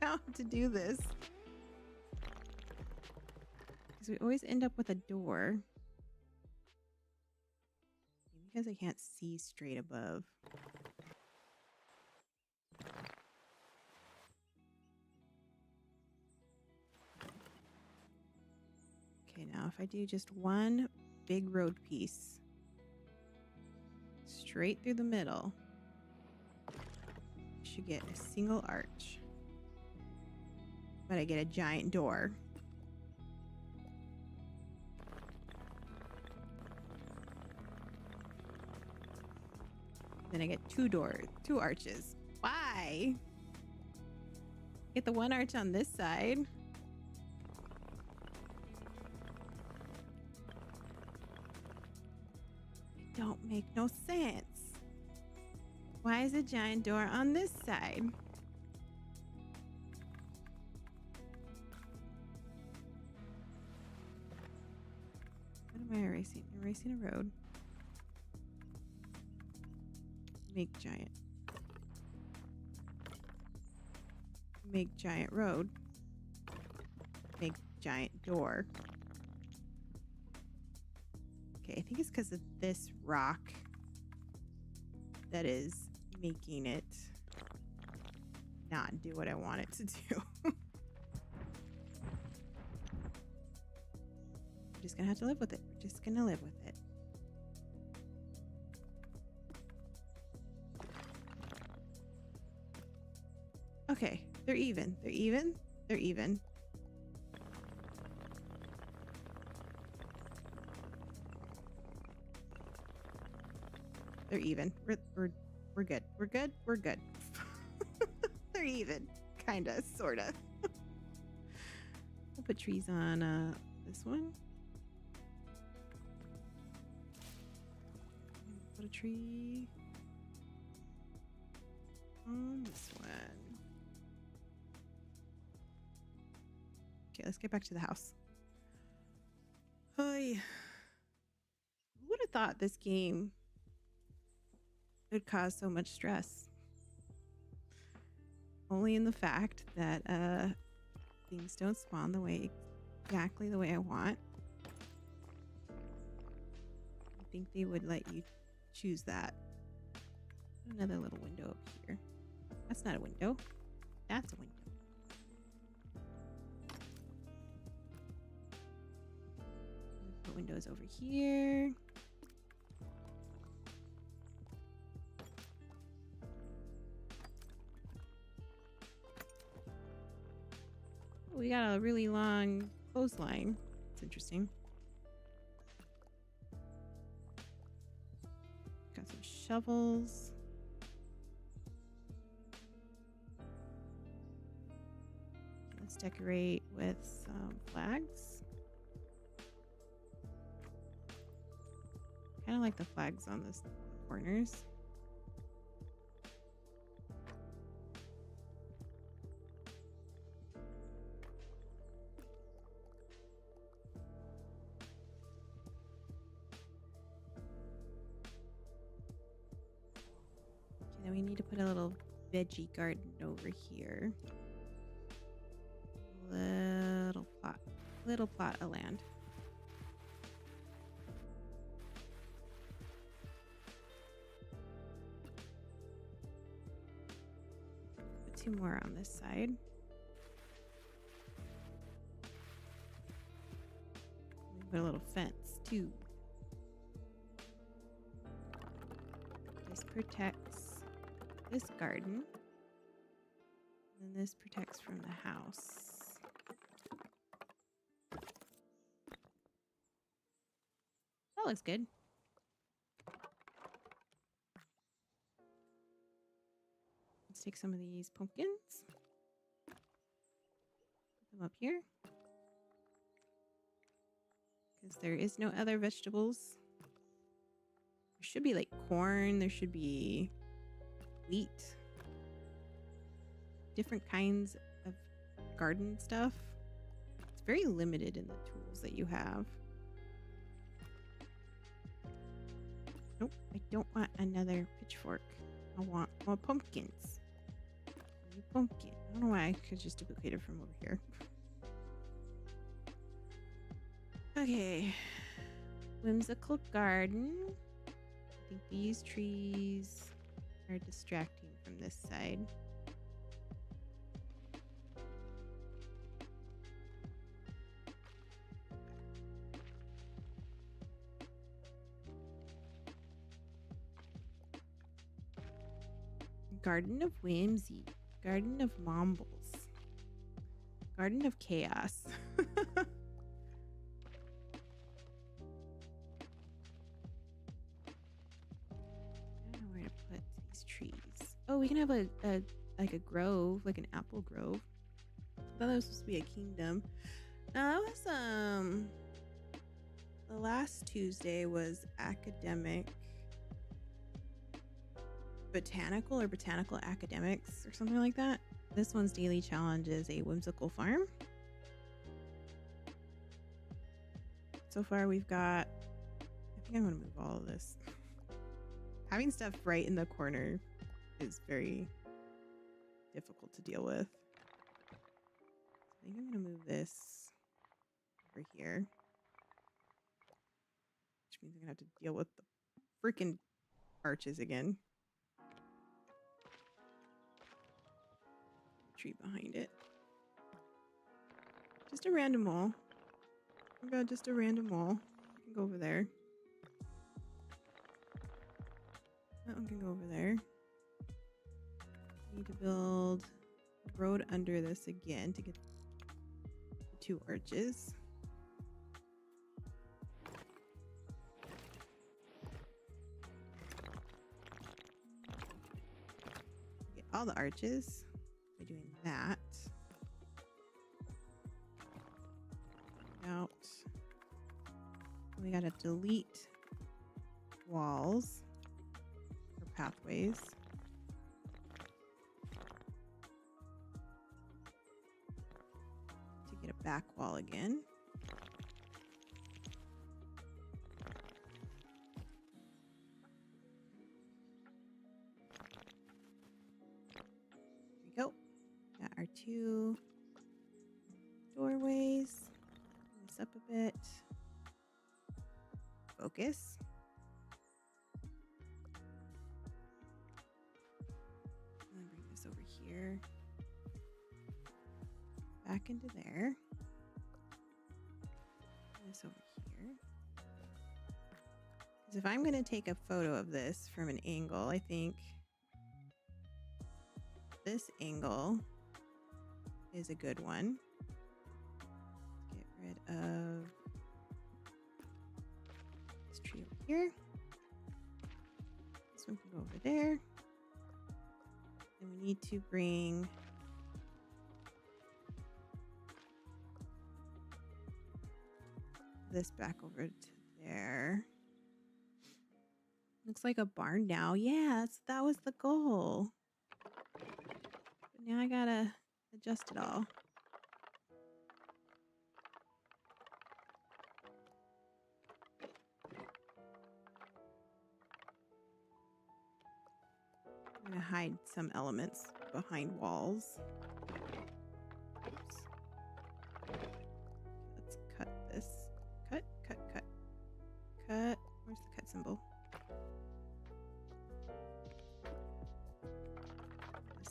how to do this. Because we always end up with a door. Because I can't see straight above. Okay, now if I do just one big road piece straight through the middle, should get a single arch. But I get a giant door. Then I get two arches. Why? Get the one arch on this side. It don't make no sense. Why is a giant door on this side? What am I erasing? Erasing a road. Make giant. Make giant road. Make giant door. Okay, I think it's because of this rock that is making it not do what I want it to do. I'm just gonna have to live with it. We're just gonna live with it. Okay, they're even. They're even. They're even. They're even. We're good. We're good. We're good. They're even. Kinda. Sorta. We'll put trees on this one. Put a tree on this one. Okay, let's get back to the house. Hi. Who would have thought this game would cause so much stress? Only in the fact that things don't spawn exactly the way I want. I think they would let you choose that. Another little window up here. That's not a window. That's a window. Put windows over here. We got a really long clothesline. It's interesting. Got some shovels. Let's decorate with some flags. Kind of like the flags on the corners. Okay, then we need to put a little veggie garden over here. Little plot of land. Put two more on this side. Put a little fence too. This protects this garden. And this protects from the house. That looks good. Let's take some of these pumpkins. Put them up here. Because there is no other vegetables. There should be like corn. There should be wheat. Different kinds of garden stuff. It's very limited in the tools that you have. Nope, I don't want another pitchfork. I want more pumpkins. Pumpkin. I don't know why I could just duplicate it from over here. Okay. Whimsical garden. I think these trees are distracting from this side. Garden of Whimsy, Garden of Mombles, Garden of Chaos. I don't know where to put these trees. Oh, we can have a like a grove, like an apple grove. I thought that was supposed to be a kingdom. Now that was the last Tuesday was academic botanical or botanical academics or something like that. This one's daily challenge is a whimsical farm. So far we've got, I think I'm going to move all of this. Having stuff right in the corner is very difficult to deal with. I think I'm going to move this over here, which means I'm going to have to deal with the freaking arches again. Tree behind it. Just a random wall. What about just a random wall? I can go over there. That one can go over there. Need to build a road under this again to get the two arches. Get all the arches by doing that. Out. We gotta delete walls or pathways. To get a back wall again. There we go. Got our two doorways. Bring this up a bit. Focus. And then bring this over here. Back into there. Bring this over here. Because if I'm going to take a photo of this from an angle, I think this angle is a good one. Get rid of this tree over here. This one can go over there. And we need to bring this back over to there. Looks like a barn now. Yes, that was the goal. But now I gotta adjust it all. I'm gonna hide some elements behind walls. Oops. Let's cut this. Cut, cut, cut. Cut. Where's the cut symbol?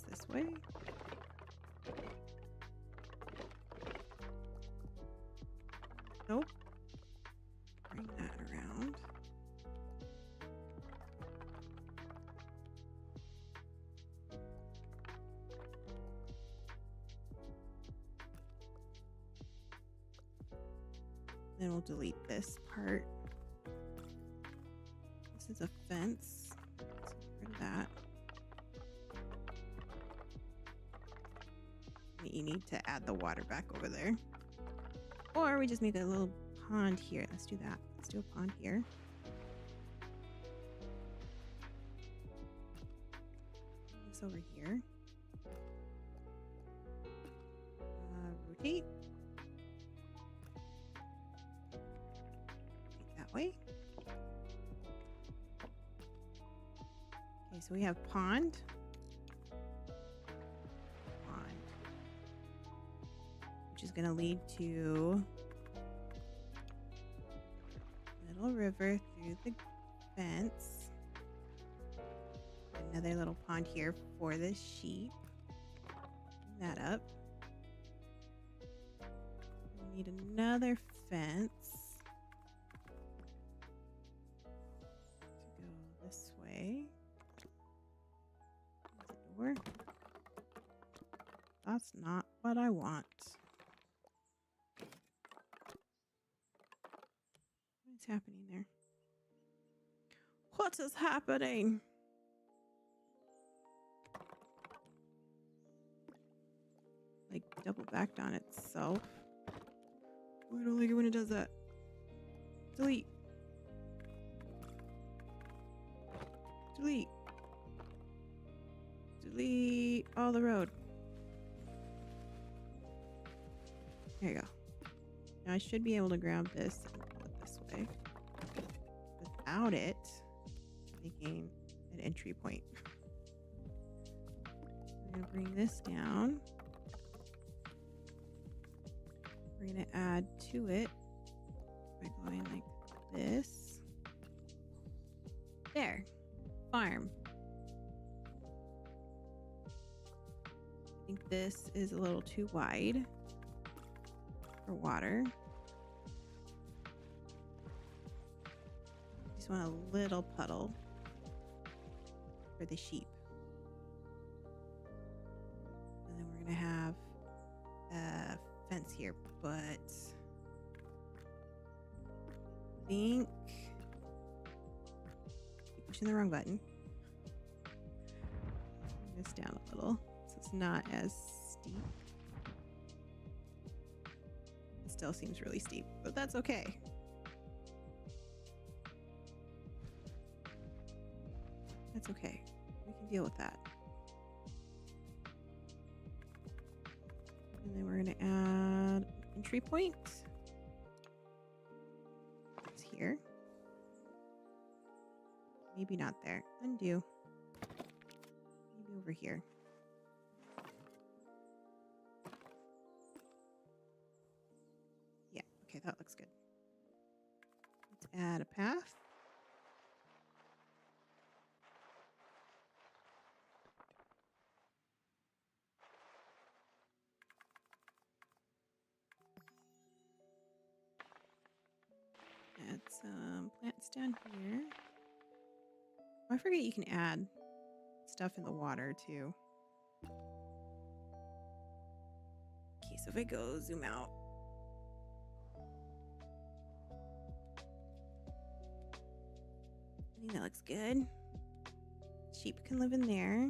This way. Nope. Bring that around. Then we'll delete this part. This is a fence. Let's get rid of that. You need to add the water back over there. Or we just make a little pond here. Let's do that. Let's do a pond here. This over here. Rotate. Rotate that way. Okay, so we have pond. Which is going to lead to a little river through the fence. Another little pond here for the sheep. Bring that up. We need another fence to go this way. There's a That's not what I want. What's happening there? What is happening? Like double backed on itself. Oh, I don't like it when it does that. Delete. Delete. Delete all the road. There you go. Now I should be able to grab this and pull it this way without it making an entry point. I'm going to bring this down. We're going to add to it by going like this. There. Farm. I think this is a little too wide for water. Just want a little puddle for the sheep. And then we're going to have a fence here, but I think keep pushing the wrong button. Bring this down a little so it's not as steep. It still seems really steep, but that's okay. That's okay. We can deal with that. And then we're going to add an entry point. It's here. Maybe not there. Undo. Maybe over here. Yeah, okay, that looks good. Let's add a path. Add some plants down here. Oh, I forget you can add stuff in the water too. Okay, so if I go zoom out. I think that looks good. Sheep can live in there.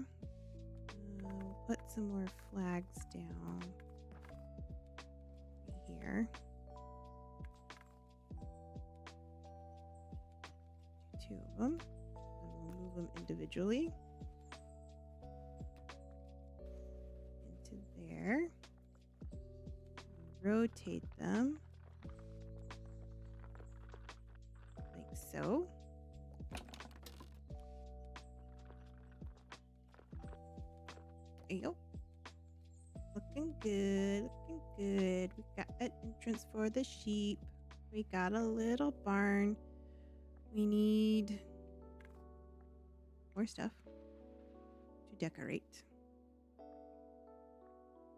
We'll put some more flags down here. Two of them. And we'll move them individually into there. Rotate them like so. There you go. Looking good, looking good. We got an entrance for the sheep. We got a little barn. We need more stuff to decorate.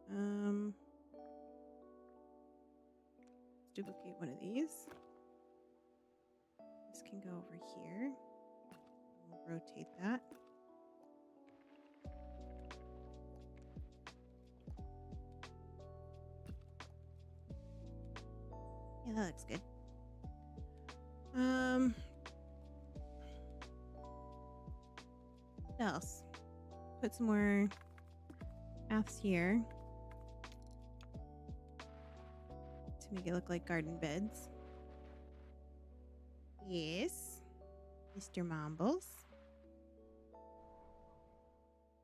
Let's duplicate one of these. This can go over here. We'll rotate that. Yeah, that looks good. What else? Put some more paths here to make it look like garden beds. Yes, Mr. Mumbles.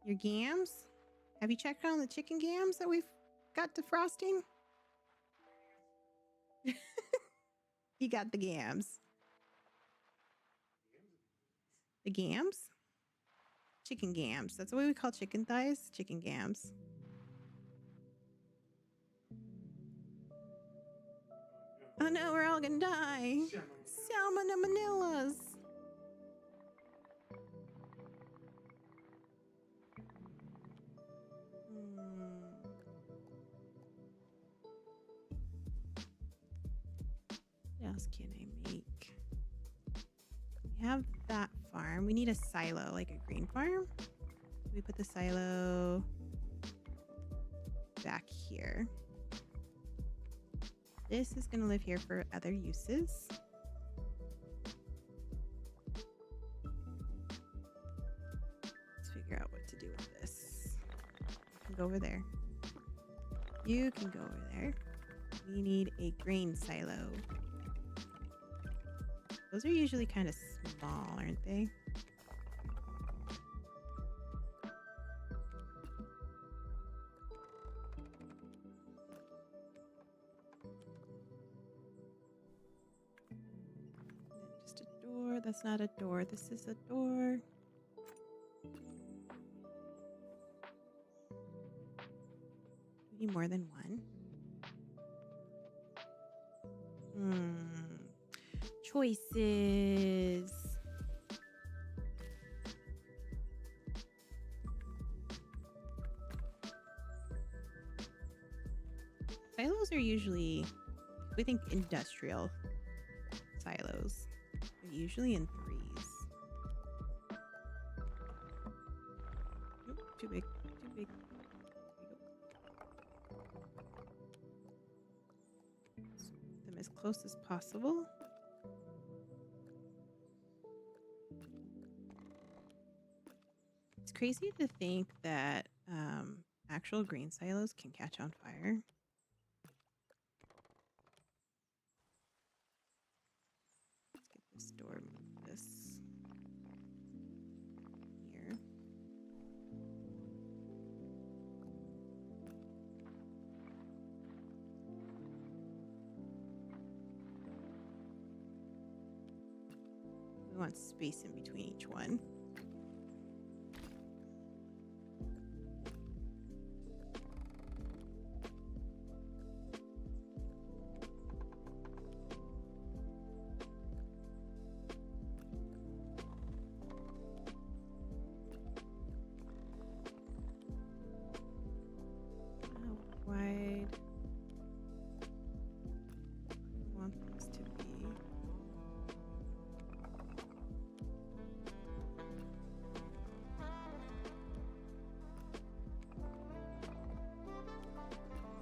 Your gams? Have you checked on the chicken gams that we've got defrosting? You got the gams. The gams? Chicken gams. That's what we call chicken thighs. Chicken gams. Oh no, we're all gonna die. Salmonellas. What else can I make? We have that farm. We need a silo, like a green farm. We put the silo back here. This is going to live here for other uses. Let's figure out what to do with this. You can go over there. You can go over there. We need a grain silo. Those are usually kind of small, aren't they? Just a door. That's not a door. This is a door. We need more than one. Choices. Silos are usually, we think industrial silos. They're usually in 3s. Nope, too big, too big. Put them as close as possible. It's crazy to think that actual grain silos can catch on fire. Let's get this door, move this here. We want space in between each one. Wide. I want this to be.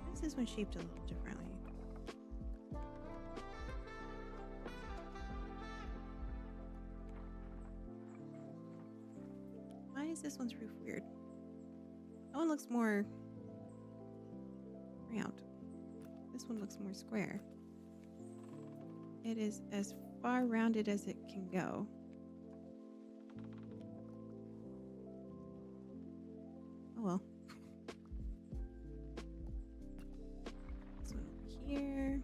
Why is this one shaped a little differently? Why is this one's roof weird? That one looks more round. This one looks more square. It is as far rounded as it can go. Oh well. This one over here.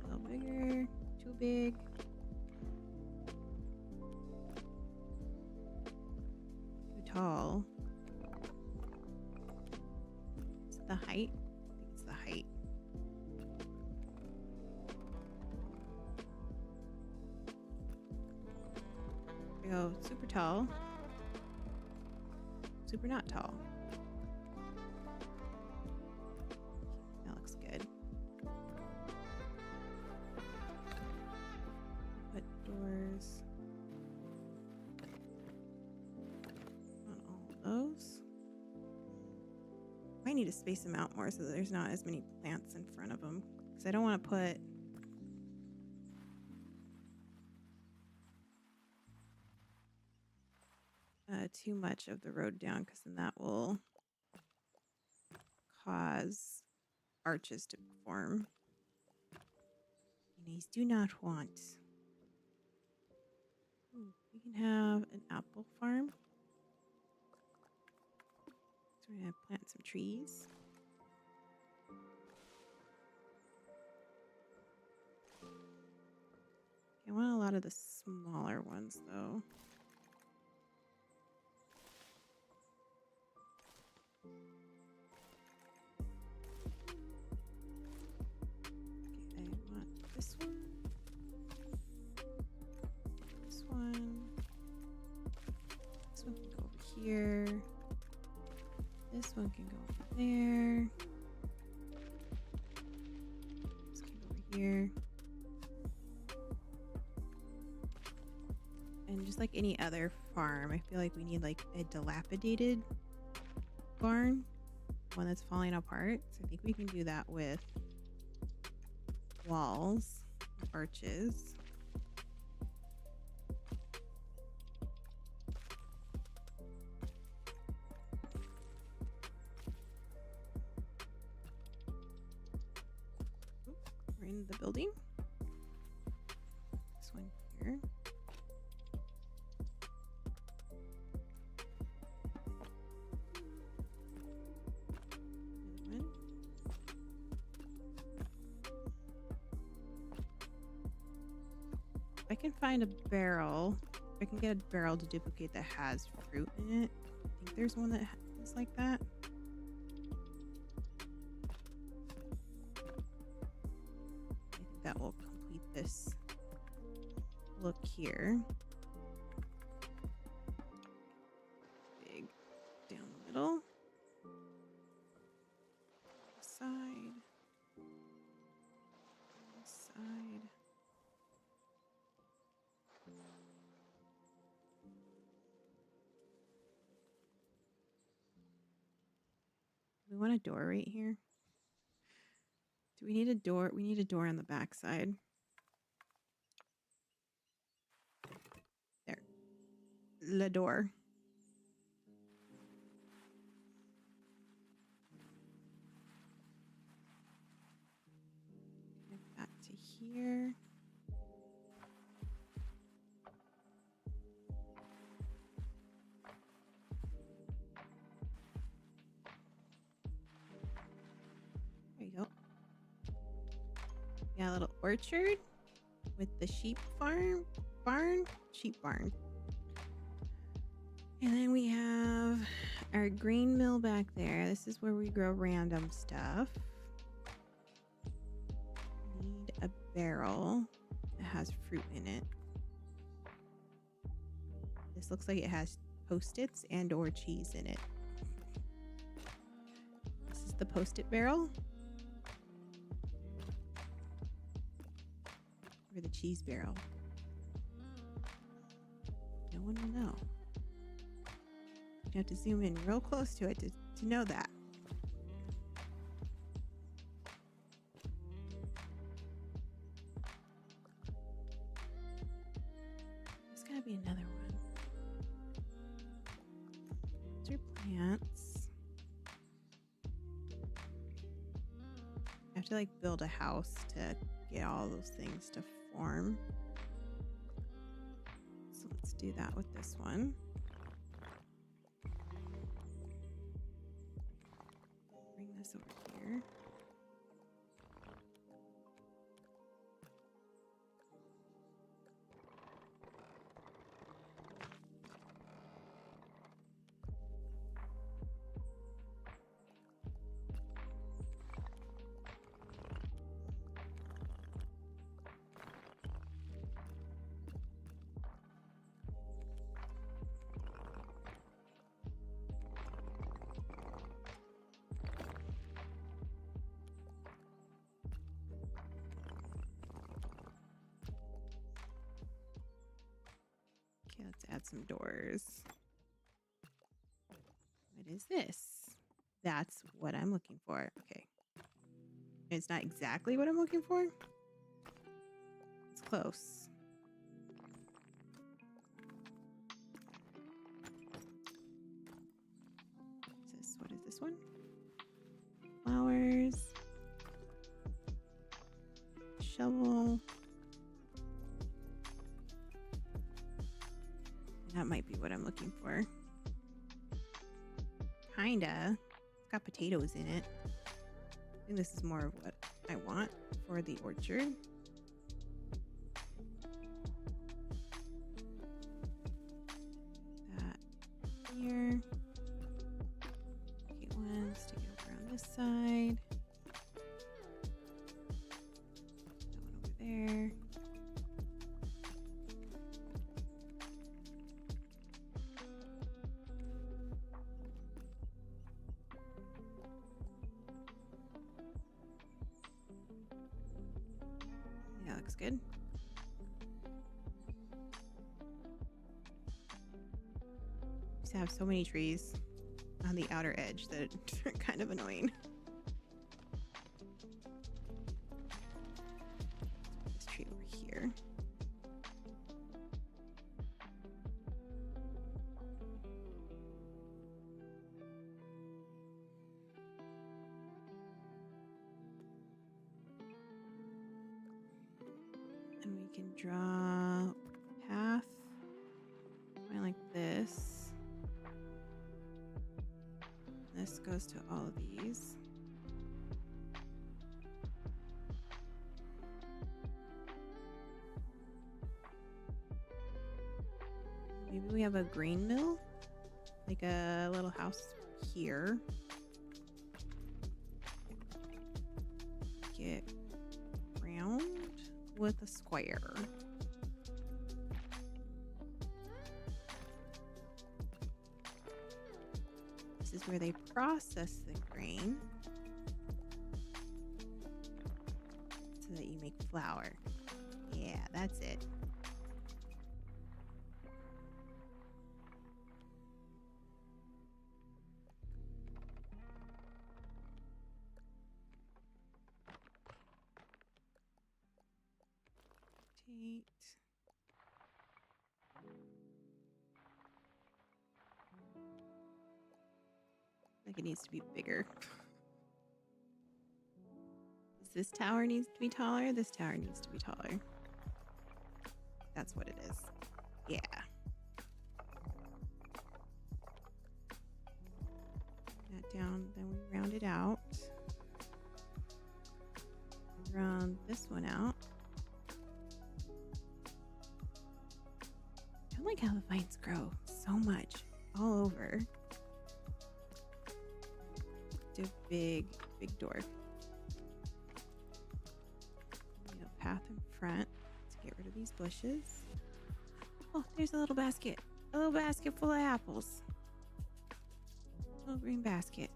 A little bigger. Too big. Too tall. The height? I think it's the height. We go super tall, super not tall. That looks good. Put doors on all of those. I need to space them out more so that there's not as many plants in front of them. Because I don't want to put too much of the road down, because then that will cause arches to form. And these do not want. Ooh, we can have an apple farm. So we're going to plant some trees. I want a lot of the smaller ones, though. Okay, I want this one. This one. This one can go over here. This one can go over there. This can go over here. And just like any other farm, I feel like we need like a dilapidated barn, one that's falling apart. So I think we can do that with walls, arches. We're in the building. This one here. Another one. If I can find a barrel, if I can get a barrel to duplicate that has fruit in it. I think there's one that is like that. I think that will complete this look here. Big down the middle. Side. Side. Do we want a door right here? Do we need a door? We need a door on the back side. There. La door. Connect that to here. There you go. Yeah, a little orchard with the sheep sheep barn. And then we have our grain mill back there. This is where we grow random stuff. Need a barrel that has fruit in it. This looks like it has Post-its and or cheese in it. This is the Post-it barrel. Or the cheese barrel. No one will know. You have to zoom in real close to it to know that. There's gotta be another one. These are plants. I have to like build a house to get all those things to form. So let's do that with this one. Bring this over here. Okay, let's add some doors. What is this? That's what I'm looking for. Okay. It's not exactly what I'm looking for. It's close. What is this one? Flowers. Shovel. That might be what I'm looking for. Kinda. It's got potatoes in it. I think this is more of what I want for the orchard. That here. Okay, one, stick it over on this side. That one over there. That looks good. to have so many trees on the outer edge that are kind of annoying. This tree over here. And we can draw a path. I like this. This goes to all of these. Maybe we have a grain mill, like a little house here. Get round with a square. This is where they process the grain so that you make flour. Yeah, that's it. Rotate. Like it needs to be bigger. This tower needs to be taller. This tower needs to be taller. That's what it is. Yeah. That down, then we round it out. Round this one out. I like how the vines grow so much all over. Do a big door. Need a path in front to get rid of these bushes. Oh, there's a little basket. A little basket full of apples. A little green basket.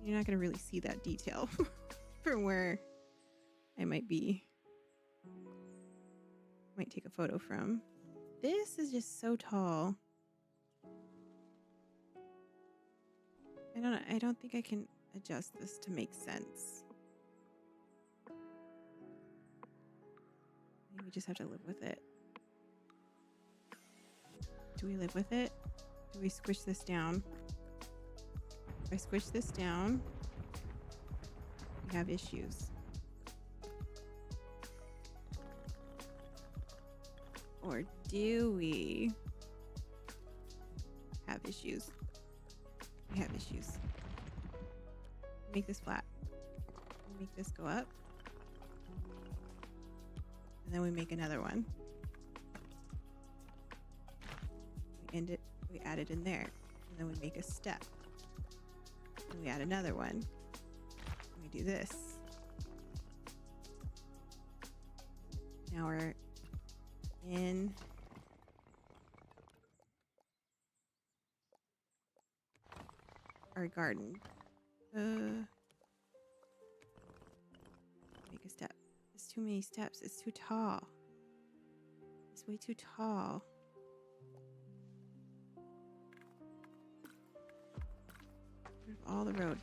You're not going to really see that detail from where I might be. Might take a photo from. This is just so tall. I don't think I can adjust this to make sense. Maybe we just have to live with it. Do we live with it? Do we squish this down? If I squish this down, we have issues. Or do we have issues? We have issues. Make this flat. Make this go up. And then we make another one. We end it, we add it in there. And then we make a step. And we add another one. And we do this. Now we're in our garden. Make a step. It's too many steps. It's too tall. It's way too tall. All the road.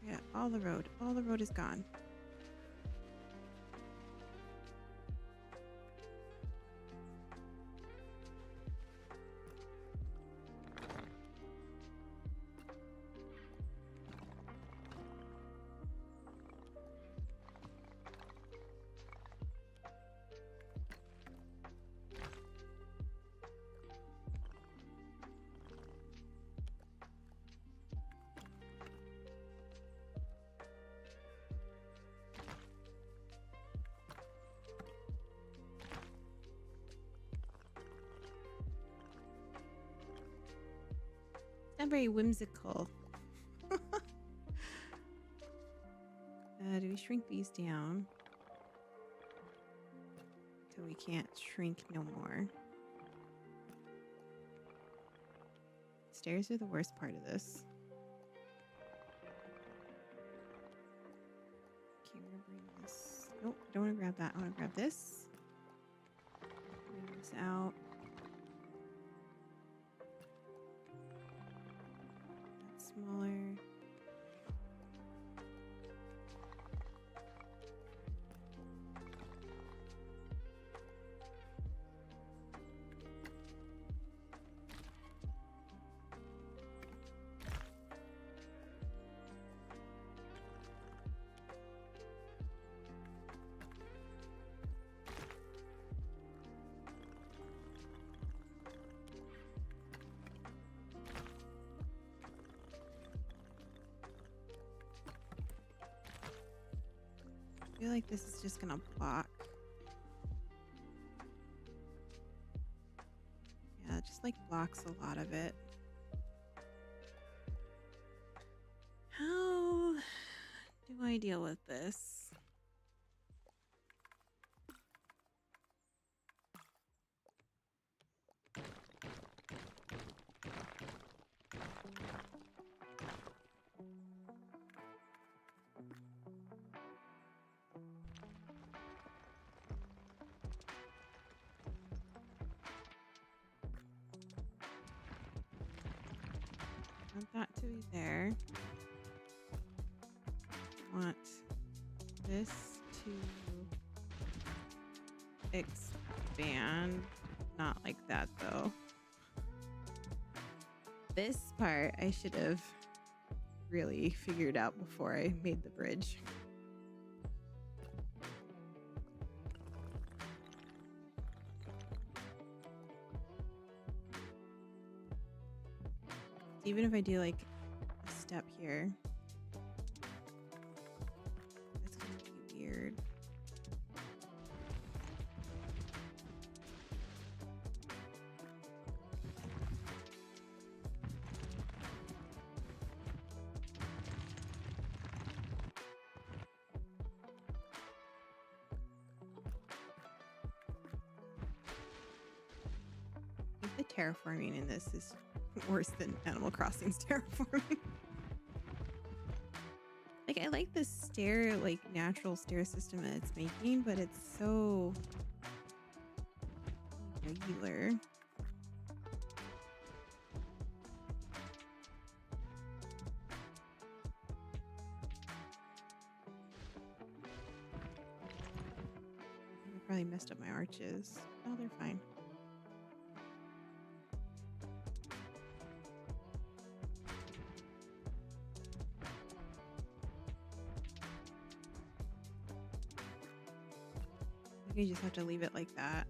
Yeah, all the road. All the road is gone. Not very whimsical. Do we shrink these down? so we can't shrink no more. Stairs are the worst part of this. Okay, we're gonna bring this. Nope, I don't want to grab that. I want to grab this. Bring this out. That's smaller. I feel like this is just gonna block. Yeah, it just like blocks a lot of it. How do I deal with this? I want that to be there. I want this to expand. Not like that though. This part I should have really figured out before I made the bridge. Even if I do like a step here, it's gonna be weird. I think the terraforming in this is worse than Animal Crossing's terraforming. Like, I like the stair, like natural stair system that it's making, but it's so regular. I probably messed up my arches. Oh, they're fine. You just have to leave it like that.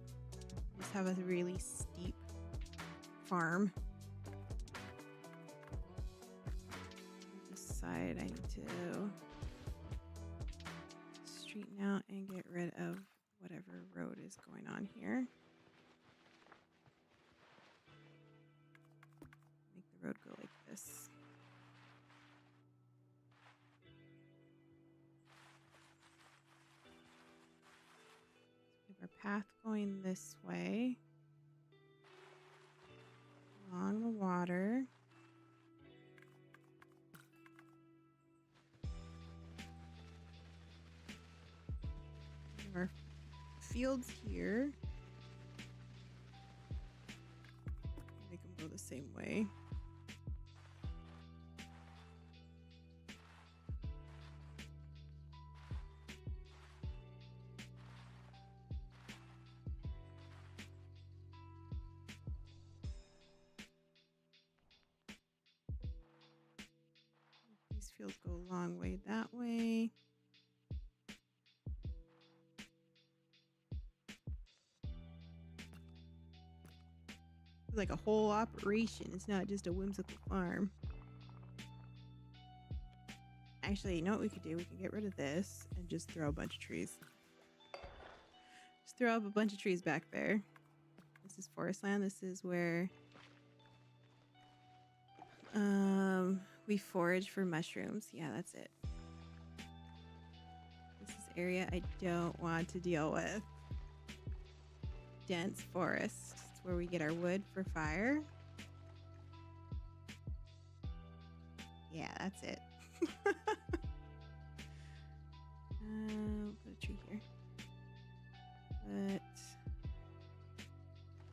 Just have a really steep farm. This side I need to straighten out and get rid of whatever road is going on here. Make the road go like this. Our path going this way along the water. Our fields here. Make them go the same way. These fields go a long way that way. It's like a whole operation. It's not just a whimsical farm. Actually, you know what we could do? We can get rid of this and just throw a bunch of trees. Just throw up a bunch of trees back there. This is forest land. This is where we forage for mushrooms. Yeah, that's it. This is area I don't want to deal with. dense forest. It's where we get our wood for fire. Yeah, that's it. Put a tree here. Put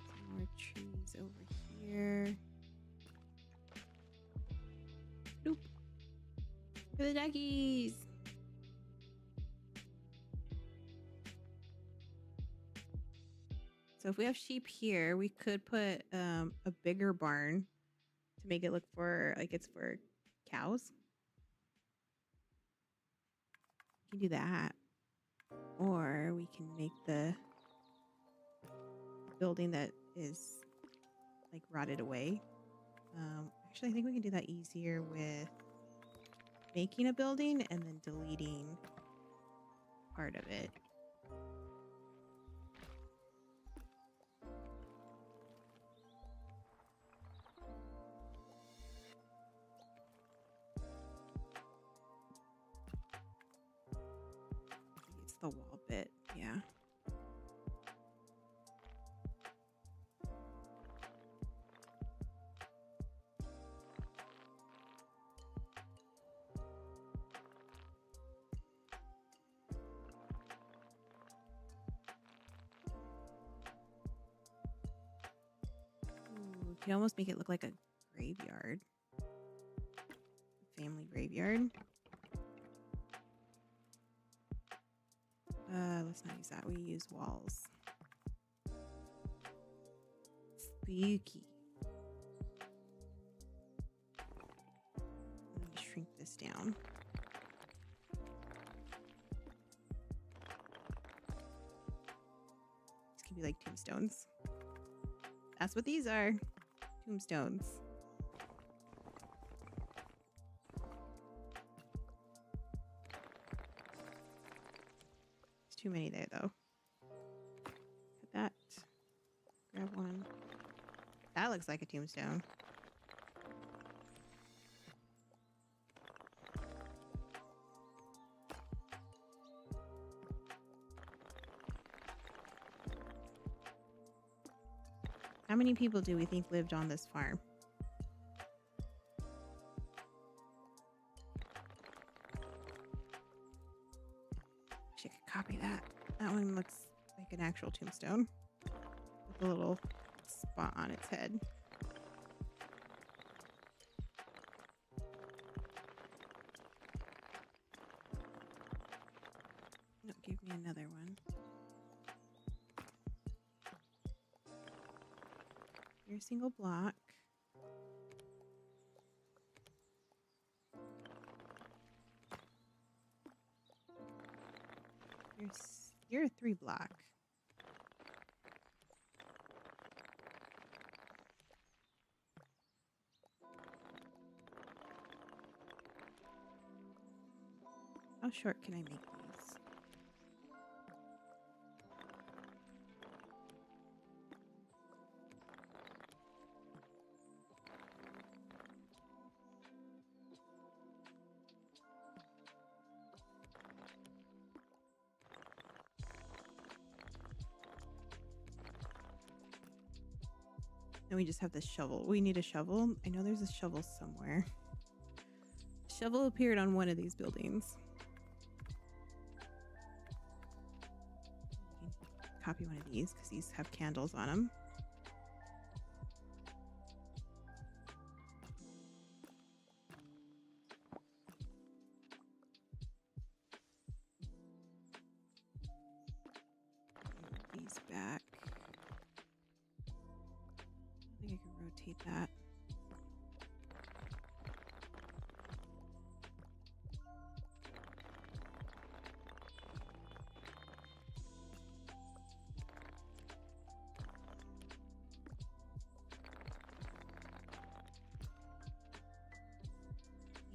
some more trees over here. Nope. For the duckies. So if we have sheep here, we could put a bigger barn to make it look for like it's for cows. We can do that. Or we can make the building that is like rotted away. Actually, I think we can do that easier with making a building and then deleting part of it. It's the wall bit, yeah. Ooh, can almost make it look like a graveyard. Family graveyard. Let's not use that. We use walls. Spooky. Let me shrink this down. These could be like tombstones. That's what these are. Tombstones. There's too many there though. Put that. Grab one. That looks like a tombstone. How many people do we think lived on this farm? Wish I could copy that. That one looks like an actual tombstone with a little spot on its head. No, give me another one. You're a single block. You're a 3 block. How short can I make these? And we just have this shovel. We need a shovel. I know there's a shovel somewhere. Shovel appeared on one of these buildings. Copy one of these because these have candles on them. Move these back. I think I can rotate that.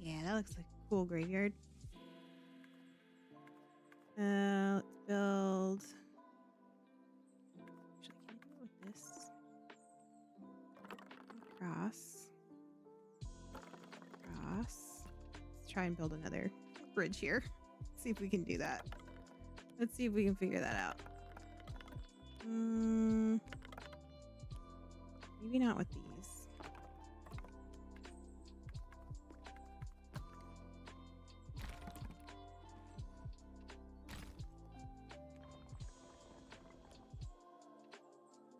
Yeah, that looks like a cool graveyard. Let's build. Actually, can I do it with this? Cross. Let's try and build another bridge here. See if we can do that. Let's see if we can figure that out. Maybe not with these.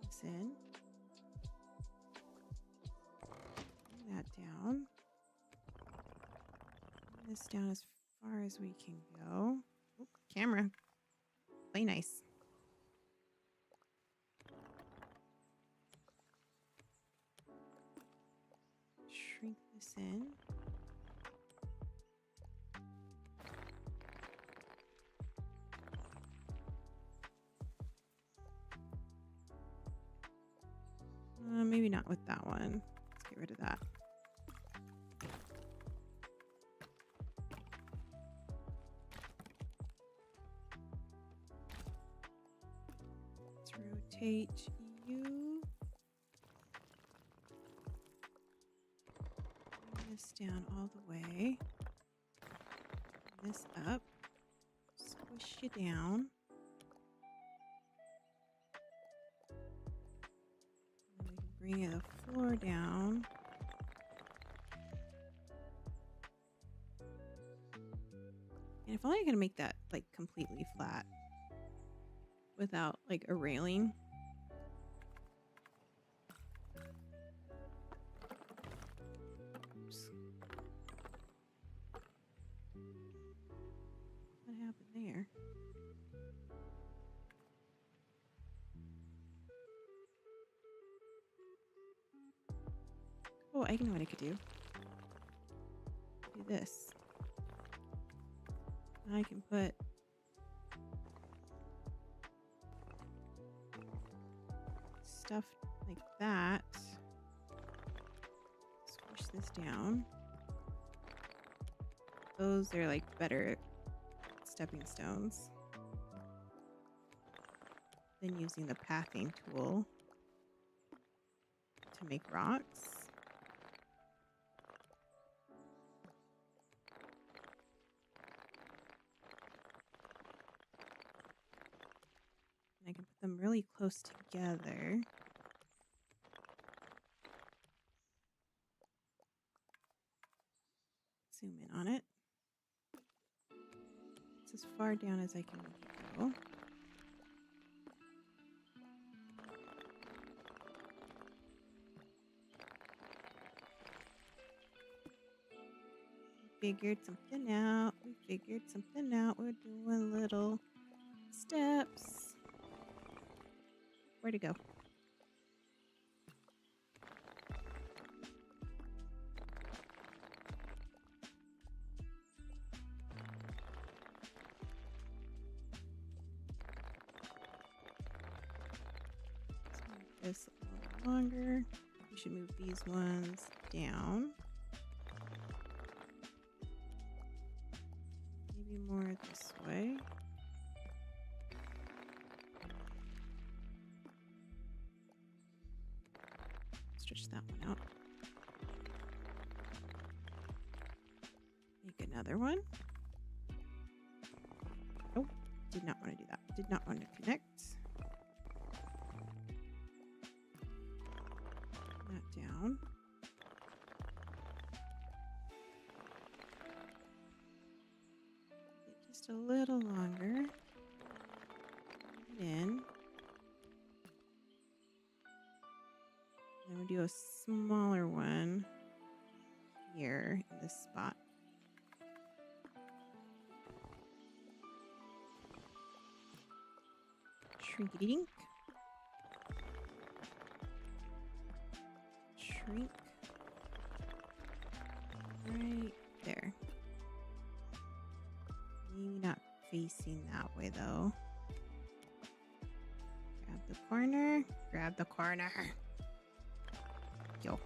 This in. Bring that down. Bring this down as far as we can go. Oop, camera. Play nice. Shrink this in. Maybe not with that one. Let's get rid of that. Let's rotate you. Bring this down all the way. Bring this up. Squish you down. Bring the floor down. And if only I can make that like completely flat without like a railing. Oops. What happened there? Oh, I know what I could do. Do this. I can put stuff like that. Squish this down. Those are like better stepping stones than using the pathing tool to make rocks. I can put them really close together. Zoom in on it. It's as far down as I can make it go. We figured something out. We're doing little steps. Where to go? Let's make this a little longer. We should move these ones down. Maybe more this way. Stretch that one out. Make another one. Oh, did not want to do that. Did not want to connect. That down. Get just a little longer. Put it in. Then we do a smaller one here in this spot. Shrink-a-dink. Shrink. Right there. Maybe not facing that way though. Grab the corner. Grab the corner. Yo.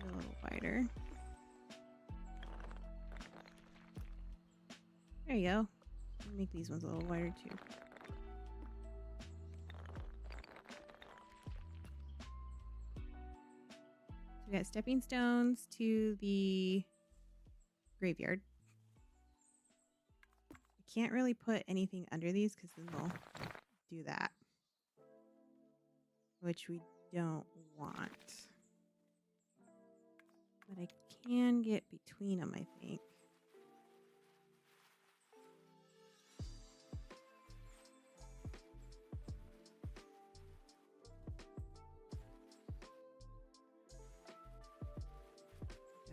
A little wider. There you go. Make these ones a little wider too. So we got stepping stones to the graveyard. I can't really put anything under these because then they'll do that, which we don't want. But I can get between them, I think.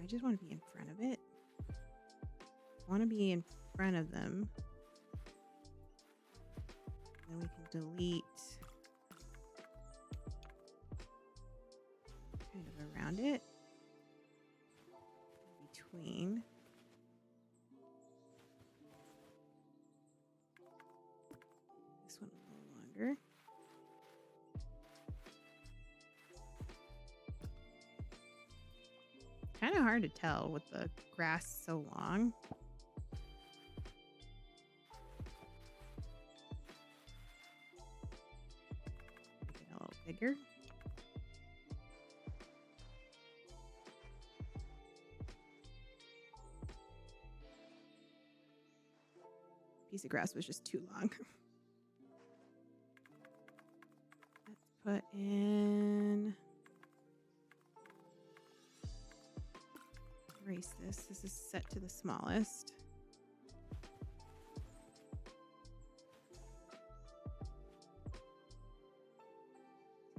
I just want to be in front of it. I want to be in front of them. Then we can delete kind of around it. Between. This one a little longer. Kind of hard to tell with the grass so long. Make it a little bigger. Piece of grass was just too long. Let's put in. Erase this. This is set to the smallest.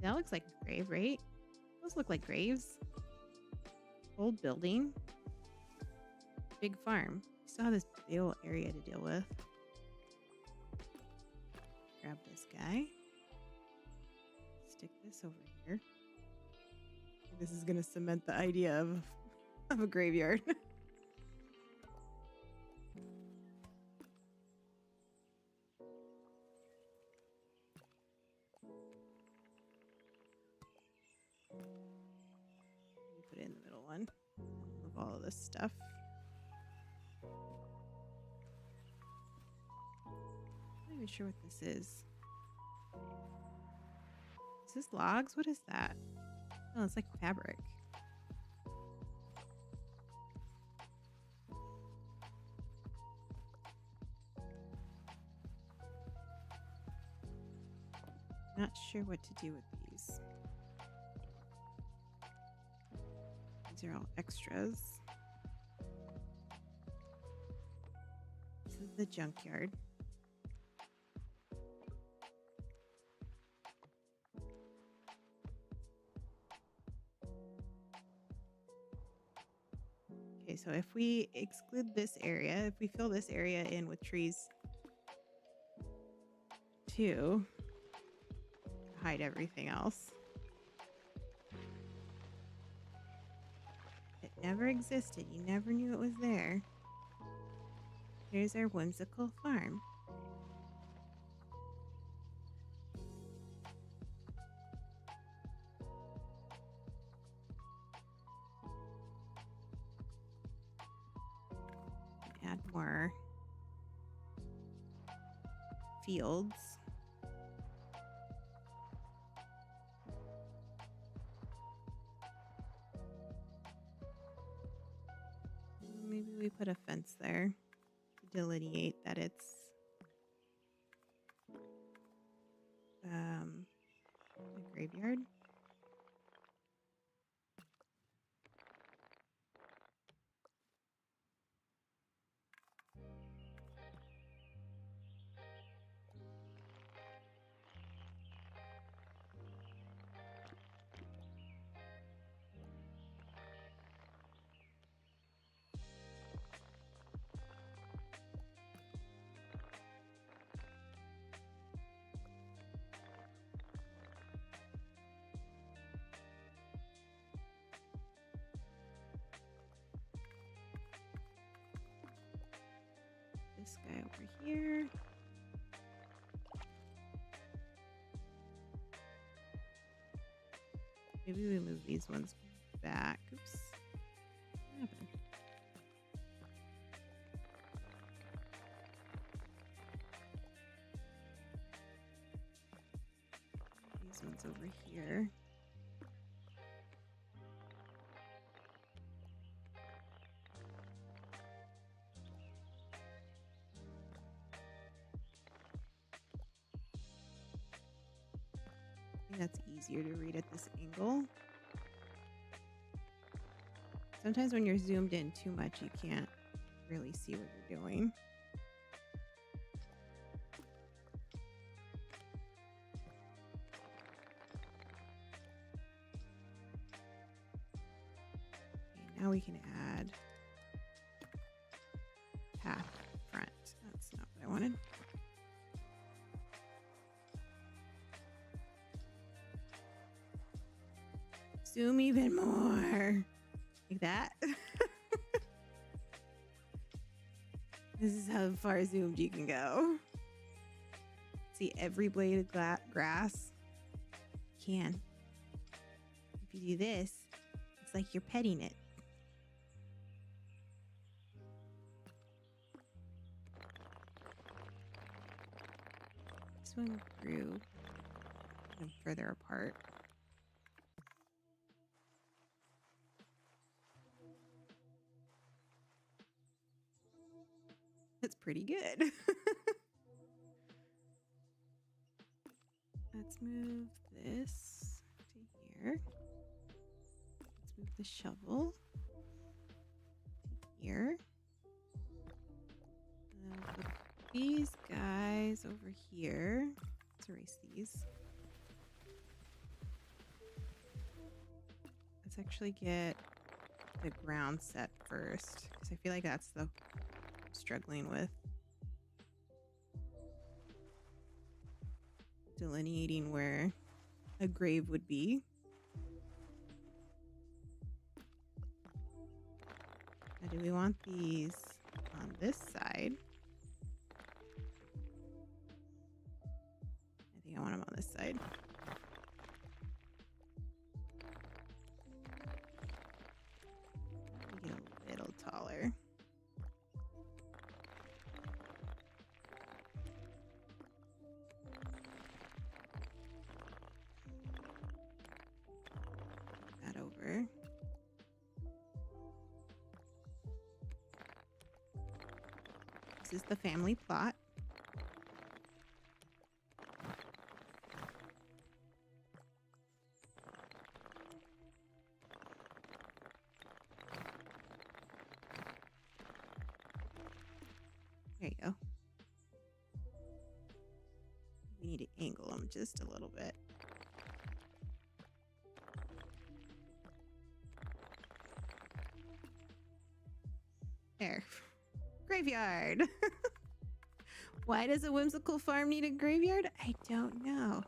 That looks like a grave, right? Those look like graves. Old building. Big farm. Still have this big old area to deal with. Grab this guy. Stick this over here. This is going to cement the idea of a graveyard. Put it in the middle one. Move all of this stuff. I'm not even sure what this is. Is this logs? What is that? Oh, it's like fabric. Not sure what to do with these. These are all extras. This is the junkyard. Okay, so if we exclude this area, if we fill this area in with trees too, hide everything else. It never existed. You never knew it was there. Here's our whimsical farm. Add more fields. Maybe we put a fence there to delineate that it's a graveyard. This guy over here. Maybe we move these ones back. Oops. What happened? These ones over here. I think that's easier to read at this angle. Sometimes when you're zoomed in too much, you can't really see what you're doing. Okay, now we can add path front. That's not what I wanted. Zoom even more. Like that. This is how far zoomed you can go. See every blade of grass? You can. If you do this, it's like you're petting it. This one grew even further apart. That's pretty good. Let's move this to here. Let's move the shovel to here. And then we'll put these guys over here. Let's erase these. Let's actually get the ground set first, because I feel like that's the struggling with delineating where a grave would be. Now, do we want these on this side? I think I want them on this side. Get a little taller. That over. This is the family plot. There you go. We need to angle them just a little bit. There. Graveyard. Why does a whimsical farm need a graveyard? I don't know.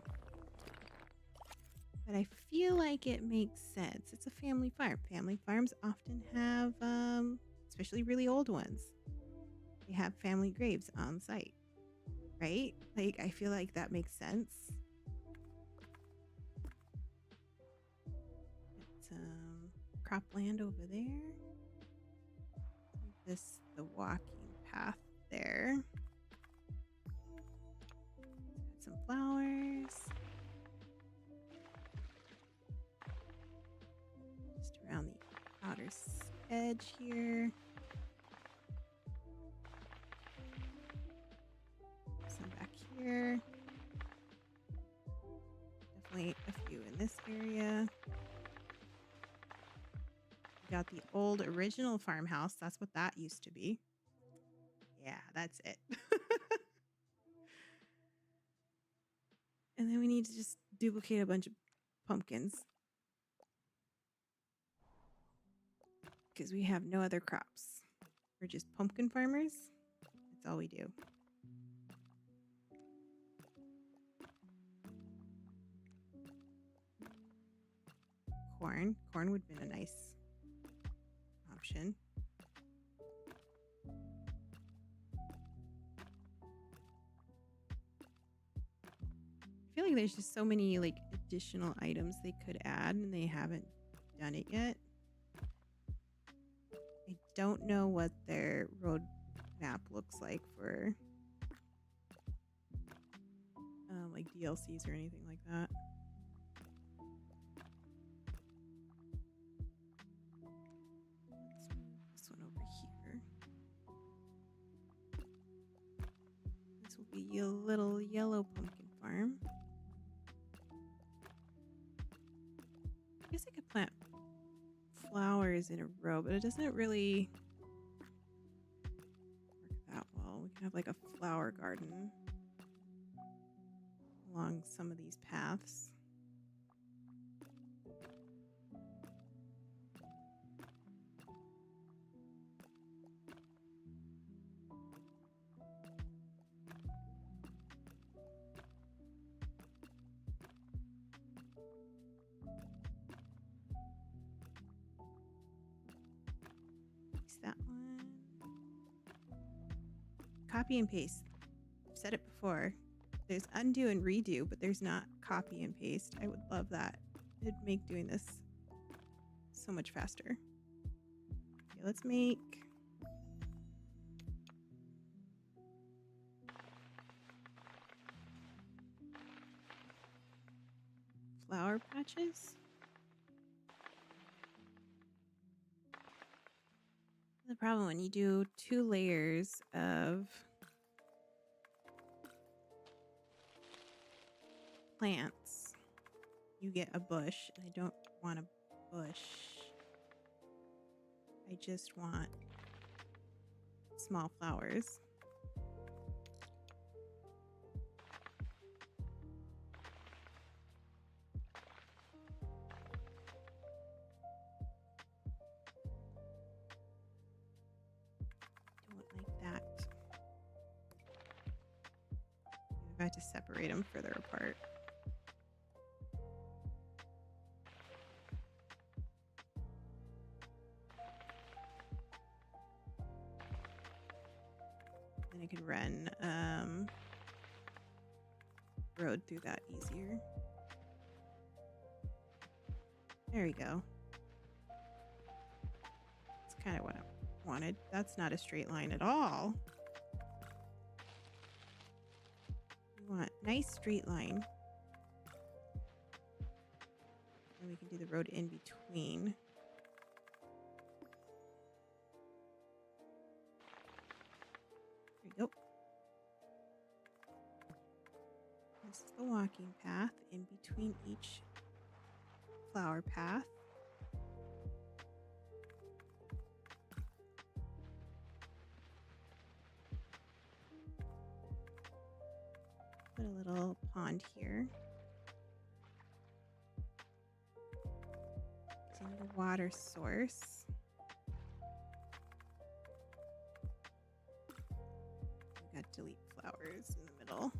But I feel like it makes sense. It's a family farm. Family farms often have, especially really old ones, they have family graves on site, right? Like, I feel like that makes sense. It's cropland over there. This the walking path there. Add some flowers. Just around the outer edge here. Some back here. Definitely a few in this area. We got the old original farmhouse. That's what that used to be. Yeah, that's it. And then we need to just duplicate a bunch of pumpkins, because we have no other crops. We're just pumpkin farmers. That's all we do. Corn. Corn would have been a nice option. I feel like there's just so many like additional items they could add and they haven't done it yet. I don't know what their roadmap looks like for like DLCs or anything like that. Let's move this one over here. This will be a little yellow pumpkin farm. flowers in a row, but it doesn't really work that well. We can have like a flower garden along some of these paths. That one. Copy and paste. I've said it before. There's undo and redo, but there's not copy and paste. I would love that. It'd make doing this so much faster. Okay, let's make flower patches. The problem when you do 2 layers of plants, you get a bush. I don't want a bush. I just want small flowers. I had to separate them further apart. Then I could run road through that easier. There we go. That's kind of what I wanted. That's not a straight line at all. We want nice straight line. And we can do the road in between. There we go. This is the walking path in between each flower path. Put a little pond here. So the water source. We got delete flowers in the middle.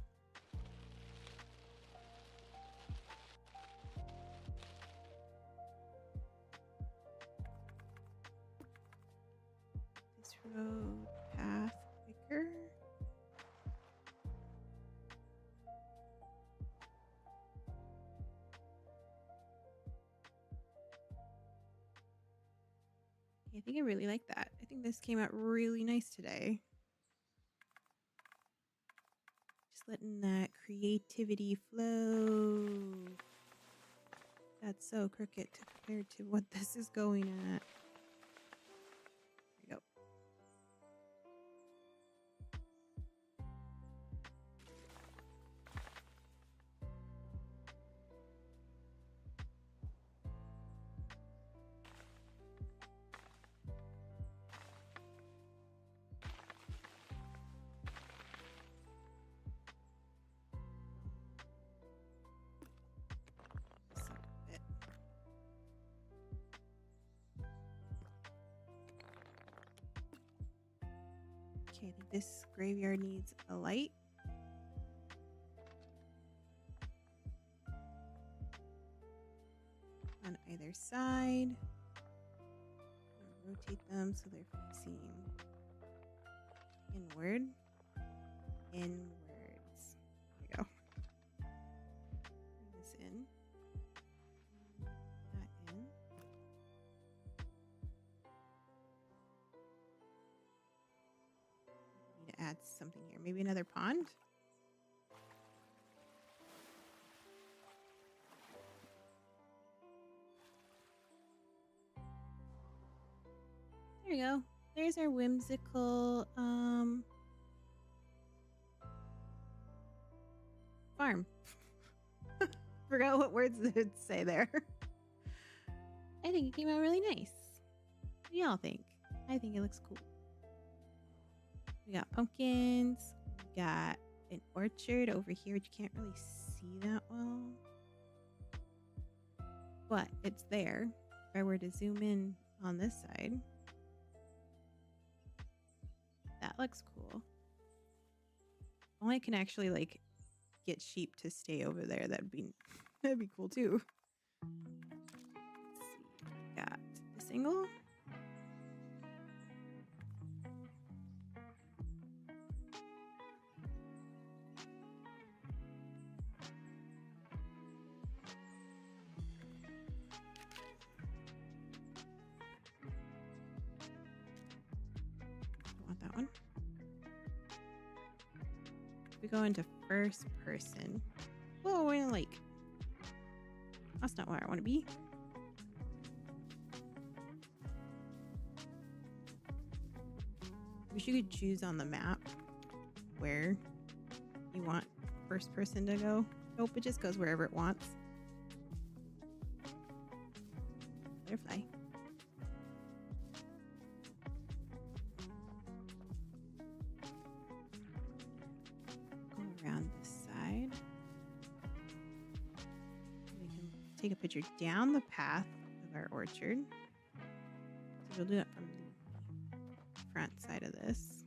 This road path quicker. I think I really like that. I think this came out really nice today. Just letting that creativity flow. That's so crooked compared to what this is going at. There we go. Okay, I think this graveyard needs a light. On either side. Rotate them so they're facing inward. Inwards. There we go. Bring this in. That in. Need to add something here. Maybe another pond? There we go. There's our whimsical farm. Forgot what words it would say there. I think it came out really nice. What do y'all think? I think it looks cool. We got pumpkins. We got an orchard over here, which you can't really see that well. But it's there. If I were to zoom in on this side, that looks cool. Only I can actually like get sheep to stay over there. That'd be cool too. Let's see. Got this angle. Want that one. We go into first person. Whoa, we're in a lake. That's not where I want to be. Wish you could choose on the map where you want first person to go. Nope, it just goes wherever it wants. Butterfly. Go around this side. We can take a picture down the path of our orchard. So we'll do that from the front side of this.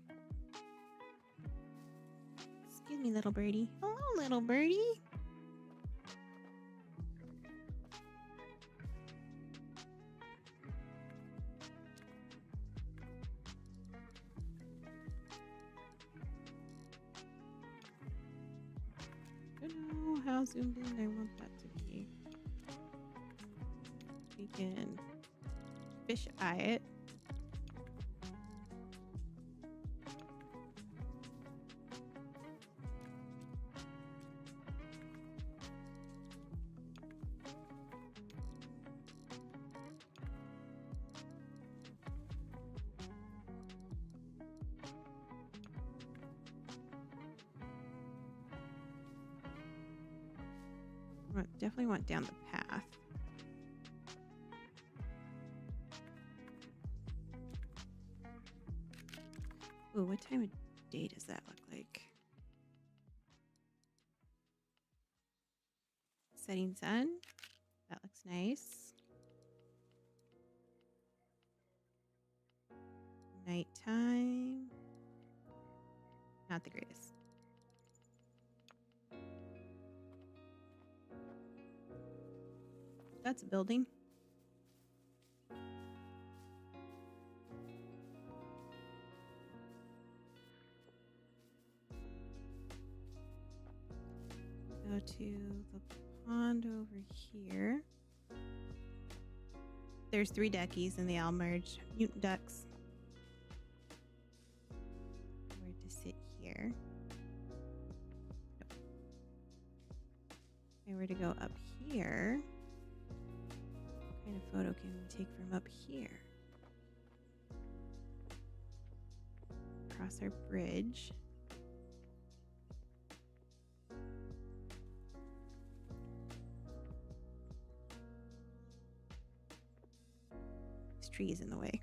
Excuse me, little birdie. Hello, little birdie. I don't know how zoomed in I want that to be. We can fish eye it. Definitely want down the path. Ooh, what time of day does that look like? Setting sun. That looks nice. Nighttime. Not the greatest. That's a building. Go to the pond over here. There's 3 duckies and they all merge. Mutant ducks. Where to sit here? Nope. If I were to go up here, what kind of photo can we take from up here? Across our bridge. This tree is in the way.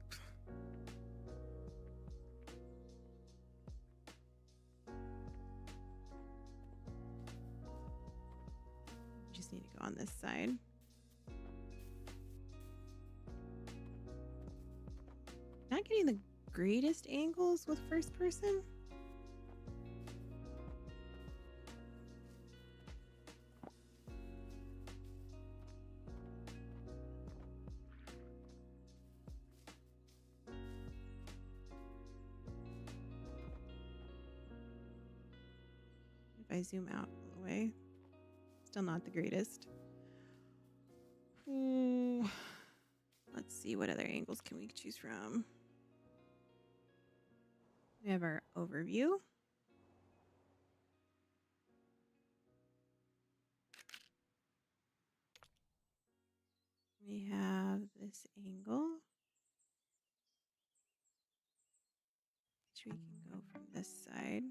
Just need to go on this side. Not getting the greatest angles with first person. If I zoom out all the way, still not the greatest. Ooh. Let's see, what other angles can we choose from? We have our overview. We have this angle, which we can go from this side.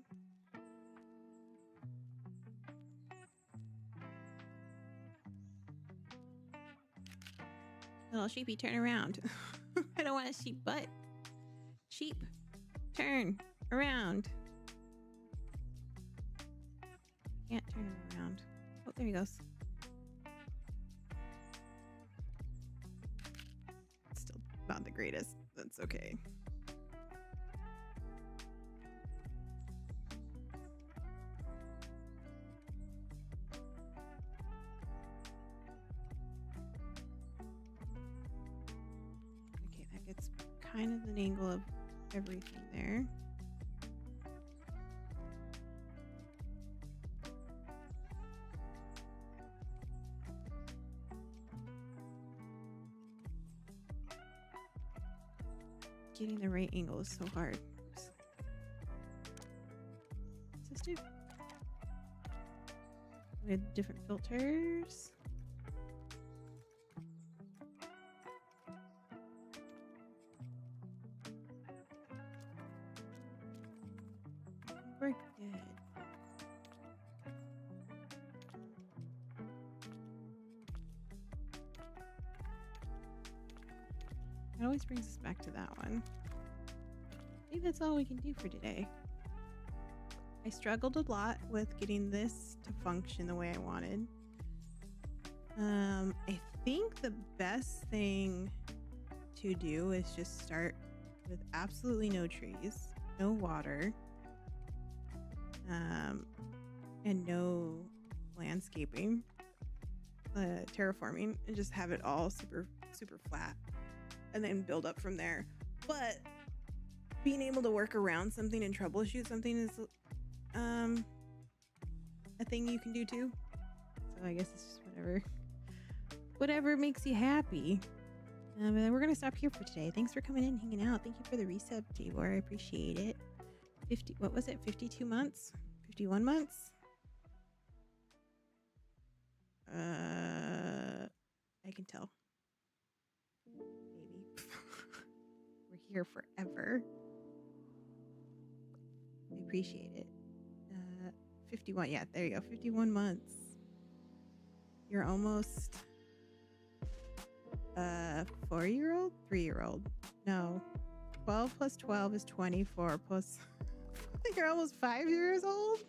Little sheepy, turn around. I don't don't want a sheep butt. Sheep, turn around. Can't turn him around. Oh, there he goes. Still not the greatest. That's okay. Okay, that gets kind of an angle of everything there. Getting the right angle is so hard. Oops. What's this do? We have different filters. We're good. It always brings us back to that one. I think that's all we can do for today. I struggled a lot with getting this to function the way I wanted. I think the best thing to do is just start with absolutely no trees, no water, and no landscaping, terraforming, and just have it all super flat, and then build up from there. But being able to work around something and troubleshoot something is a thing you can do too. So I guess it's just whatever makes you happy. And we're gonna stop here for today. Thanks for coming in, hanging out. Thank you for the resub, Tabor. I appreciate it. 50, what was it? 52 months? 51 months? I can tell. Maybe. We're here forever. I appreciate it. 51. Yeah, there you go. 51 months. You're almost 4-year-old? 3-year-old. No. 12 plus 12 is 24 plus... I think you're almost 5 years old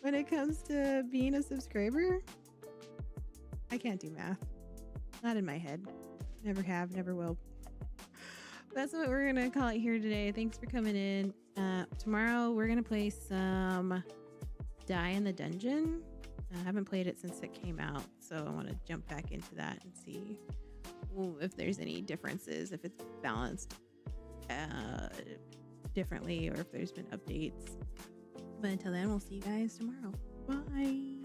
when it comes to being a subscriber. I can't do math. Not in my head. Never have, never will. That's what we're going to call it here today. Thanks for coming in. Tomorrow we're going to play some Die in the Dungeon. I haven't played it since it came out, so I want to jump back into that and see if there's any differences, if it's balanced differently, or if there's been updates. But until then, we'll see you guys tomorrow. Bye.